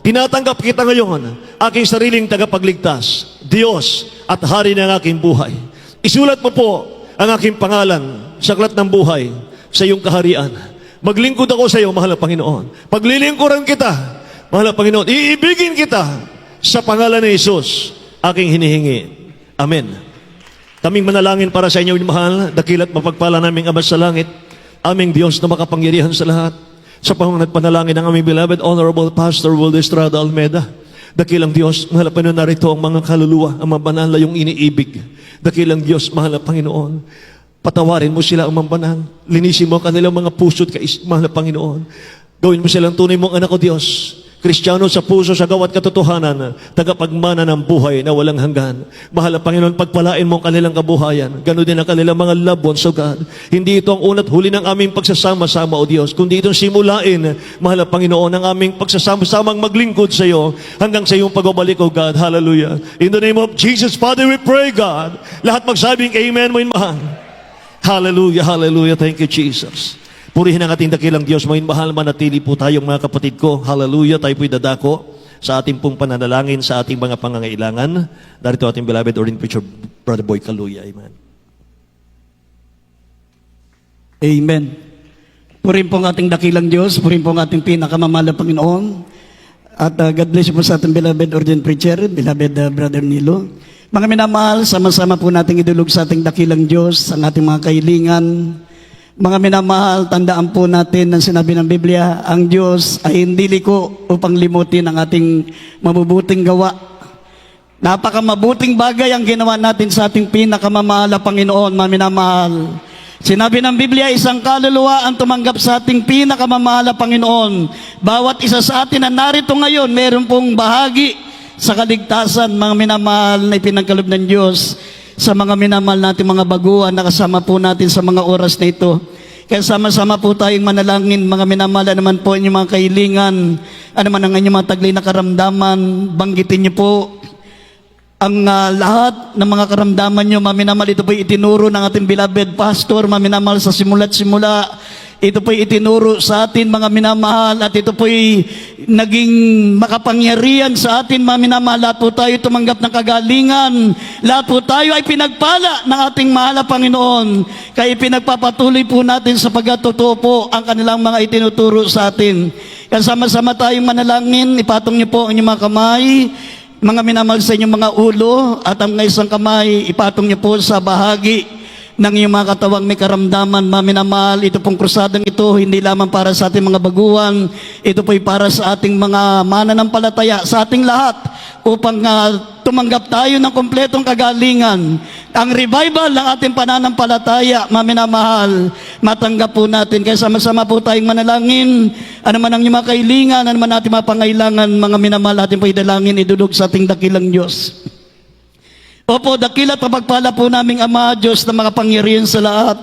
Tinatanggap kita ngayon, aking sariling tagapagligtas, Diyos at Hari ng aking buhay. Isulat mo po ang aking pangalan sa aklat ng buhay sa iyong kaharian. Maglingkod ako sa iyo, mahal na Panginoon. Paglilingkuran kita, mahal na Panginoon. Iibigin kita sa pangalan ni Jesus, aking hinihingi. Amen. Kaming manalangin para sa inyo, mahal, dakilat mapagpala naming Ama sa langit, aming Diyos na makapangyarihan sa lahat. Sa pangunat panalangin ng aming beloved Honorable Pastor Waldo Estrada Almeda, dakilang Diyos, mahal na Panginoon, narito ang mga kaluluwa, ang mga banal na iyong iniibig. Dakilang Diyos, mahal na Panginoon, patawarin mo sila, ang mga banal. Linisin mo kanilang mga puso't mahal na Panginoon. Gawin mo silang tunay mong anak o Diyos. Kristiyano sa puso, sa gawat katotohanan, tagapagmana ng buhay na walang hanggan. Mahal na Panginoon, pagpalain mo ang kanilang kabuhayan. Ganoon din ang kanilang mga loved ones, O God. Hindi ito ang una't huli ng aming pagsasama-sama, O Diyos, kundi itong simulain, mahal na Panginoon, ang aming pagsasama-samang maglingkod sa iyo hanggang sa iyong pagbabalik, O God. Hallelujah. In the name of Jesus, Father, we pray, God. Lahat magsabing amen mo, mahal. Hallelujah, hallelujah. Thank you, Jesus. Purihin ang ating dakilang Diyos. Mga mahal, manatili po tayong mga kapatid ko. Hallelujah. Tayo po'y dadako sa ating pong pananalangin, sa ating mga pangangailangan. Darito ating beloved ordained preacher, Brother Boy Kaluya. Amen. Amen. Purihin po ang ating dakilang Diyos. Purihin po ang ating pinakamamahal na Panginoon. At God bless you po sa ating beloved ordained preacher, beloved Brother Nilo. Mga minamahal, sama-sama po nating idulog sa ating dakilang Diyos, ang ating mga kahilingan. Mga minamahal, tandaan po natin ang sinabi ng Biblia, ang Diyos ay hindi liko upang limutin ang ating mabubuting gawa. Napakamabuting bagay ang ginawa natin sa ating pinakamamahal na Panginoon, mga minamahal. Sinabi ng Biblia, isang kaluluwa ang tumanggap sa ating pinakamamahal na Panginoon. Bawat isa sa atin na narito ngayon, meron pong bahagi sa kaligtasan, mga minamahal na ipinagkaloob ng Diyos sa mga minamahal natin mga baguhan na kasama po natin sa mga oras na ito. Kaya sama-sama po tayong manalangin, mga minamahal, naman po inyong mga kahilingan, ano man ang inyong mga taglay na karamdaman, banggitin niyo po ang lahat ng mga karamdaman niyo, mga minamahal. Ito po itinuro ng ating beloved pastor, mga minamahal, sa simula't simula. ito po'y itinuro sa atin mga minamahal, at ito po'y naging makapangyarihan sa atin mga minamahal. Lahat po tayo tumanggap ng kagalingan, lahat po tayo ay pinagpala ng ating mahal na Panginoon, kaya pinagpapatuloy po natin sapagkat totoo po ang kanilang mga itinuturo sa atin. Kaya sama-sama tayong manalangin, ipatong niyo po ang inyong mga kamay, mga minamahal, sa inyong mga ulo, at ang isang kamay ipatong niyo po sa bahagi ng iyong mga katawang may karamdaman, mga minamahal. Ito pong krusadang ito, hindi lamang para sa ating mga baguhan, ito po'y para sa ating mga mananampalataya, sa ating lahat, upang tumanggap tayo ng kompletong kagalingan. Ang revival ng ating pananampalataya, mga minamahal, matanggap po natin. Kaya sama-sama po tayong manalangin, ano man ang iyong mga kailingan, ano man ating mga pangailangan, mga minamahal, ating po idalangin, idudog sa ating dakilang Diyos. Opo, dakilat at pagpala po naming Ama, Diyos na makapangyarihan sa lahat.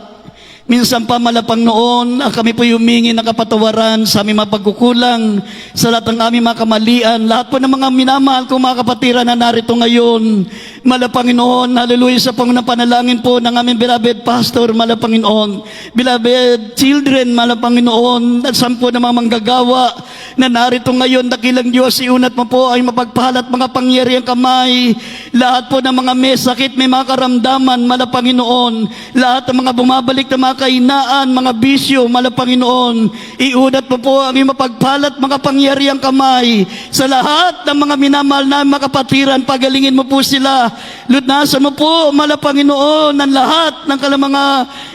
Minsan pa malapang noon, kami po humingi ng kapatawaran sa aming mga pagkukulang, sa lahat ng aming mga kamalian, lahat po ng mga minamahal kong mga kapatiran na narito ngayon. Malapanginoon, hallelujah, sa panalangin po ng aming beloved pastor, malapanginoon, beloved children, malapanginoon, at sampo ng mga manggagawa na narito ngayon, dakilang Diyos, iunat mo po ay mapagpahalat mga pangyariang kamay, lahat po ng mga may sakit, may mga karamdaman, malapanginoon, lahat ng mga bumabalik na mga kainaan, mga bisyo, malapanginoon, iunat mo po ang iyong mapagpalat mga pangyariang kamay sa lahat ng mga minamahal na mga kapatiran. Pagalingin mo po sila, lutnasan mo po, malapanginoon, ang lahat ng mga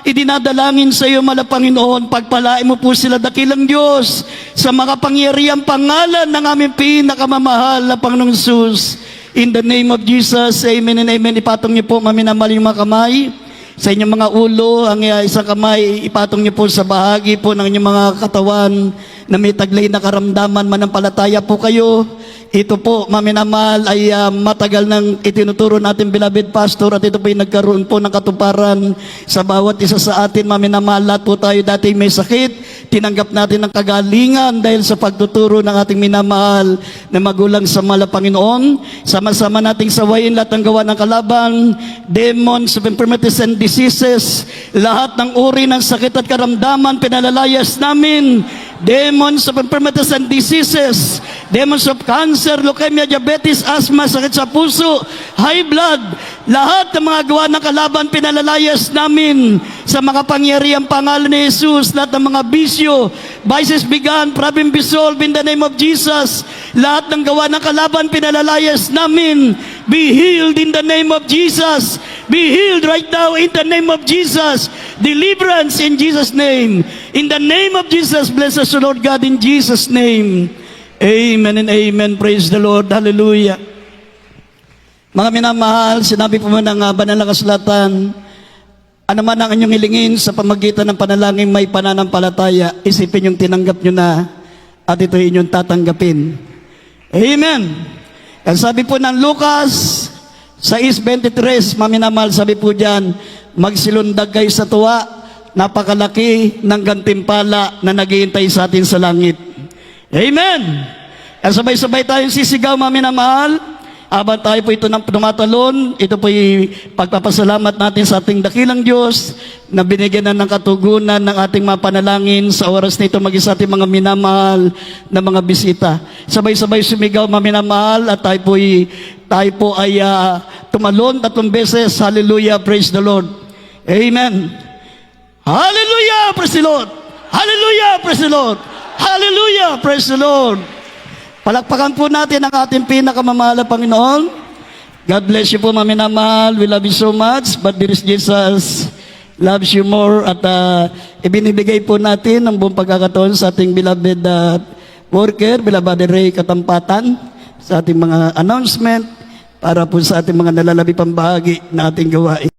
idinadalangin sa iyo, malapanginoon. Pagpalain mo po sila, dakilang Diyos, sa mga pangyariang pangalan ng aming pinakamamahal na Panginoong Jesus. In the name of Jesus, amen and amen. Ipatong niyo po, maminamahal, yung mga kamay sa inyong mga ulo, ang isang kamay ipatong niyo po sa bahagi po ng inyong mga katawan na may taglay na karamdaman, manampalataya po kayo. Ito po, maminamahal, ay matagal nang itinuturo natin, beloved pastor, at ito po ay nagkaroon po ng katuparan sa bawat isa sa atin, maminamahal. Lahat po tayo dati may sakit, tinanggap natin ng kagalingan dahil sa pagtuturo ng ating minamahal na magulang sa mahal na Panginoon. Sama-sama nating sawayin lahat ng gawa ng kalaban, demons of infirmities and diseases, lahat ng uri ng sakit at karamdaman, pinalalayas namin. Demons of infirmities and diseases, demons of cancer, leukemia, diabetes, asthma, sakit sa puso, high blood, lahat ng mga gawa ng kalaban, pinalalayas namin sa mga pangyariang pangalan ni Jesus. Lahat ng mga bisyo, vices began, problem be solved in the name of Jesus. Lahat ng gawa ng kalaban, pinalalayas namin. Be healed in the name of Jesus. Be healed right now in the name of Jesus. Deliverance in Jesus' name. In the name of Jesus, bless us, O Lord God, in Jesus' name. Amen and amen. Praise the Lord. Hallelujah. Mga minamahal, sinabi po mo ng banal na kasulatan, ano man ang inyong hilingin sa pamagitan ng panalangin may pananampalataya, isipin yung tinanggap nyo na at ito inyong tatanggapin. Amen. Ang sabi po ng Lucas 6:23, maminamahal, sabi po dyan, magsilundag kayo sa tuwa, napakalaki ng gantimpala na naghihintay sa atin sa langit. Amen. Ang sabay-sabay tayong sisigaw, maminamahal, habang tayo po ito tumatalon. Ito po yung pagpapasalamat natin sa ating dakilang Diyos na binigyan na ng katugunan ng ating mga panalangin sa oras na ito maging sa ating mga minamahal na mga bisita. Sabay-sabay sumigaw, maminamahal, at tayo po ay tumalon 3 beses. Hallelujah, praise the Lord. Amen. Hallelujah, praise the Lord. Hallelujah, praise the Lord. Hallelujah, praise the Lord. Palakpakan po natin ang ating pinakamamahal na Panginoon. God bless you po, maminamahal. We love you so much, but there is Jesus loves you more. At ibinibigay po natin ang buong pagkakataon sa ating beloved worker, beloved Ray Katampatan, sa ating mga announcement, para po sa ating mga nalalabi pang bahagi na ating gawain.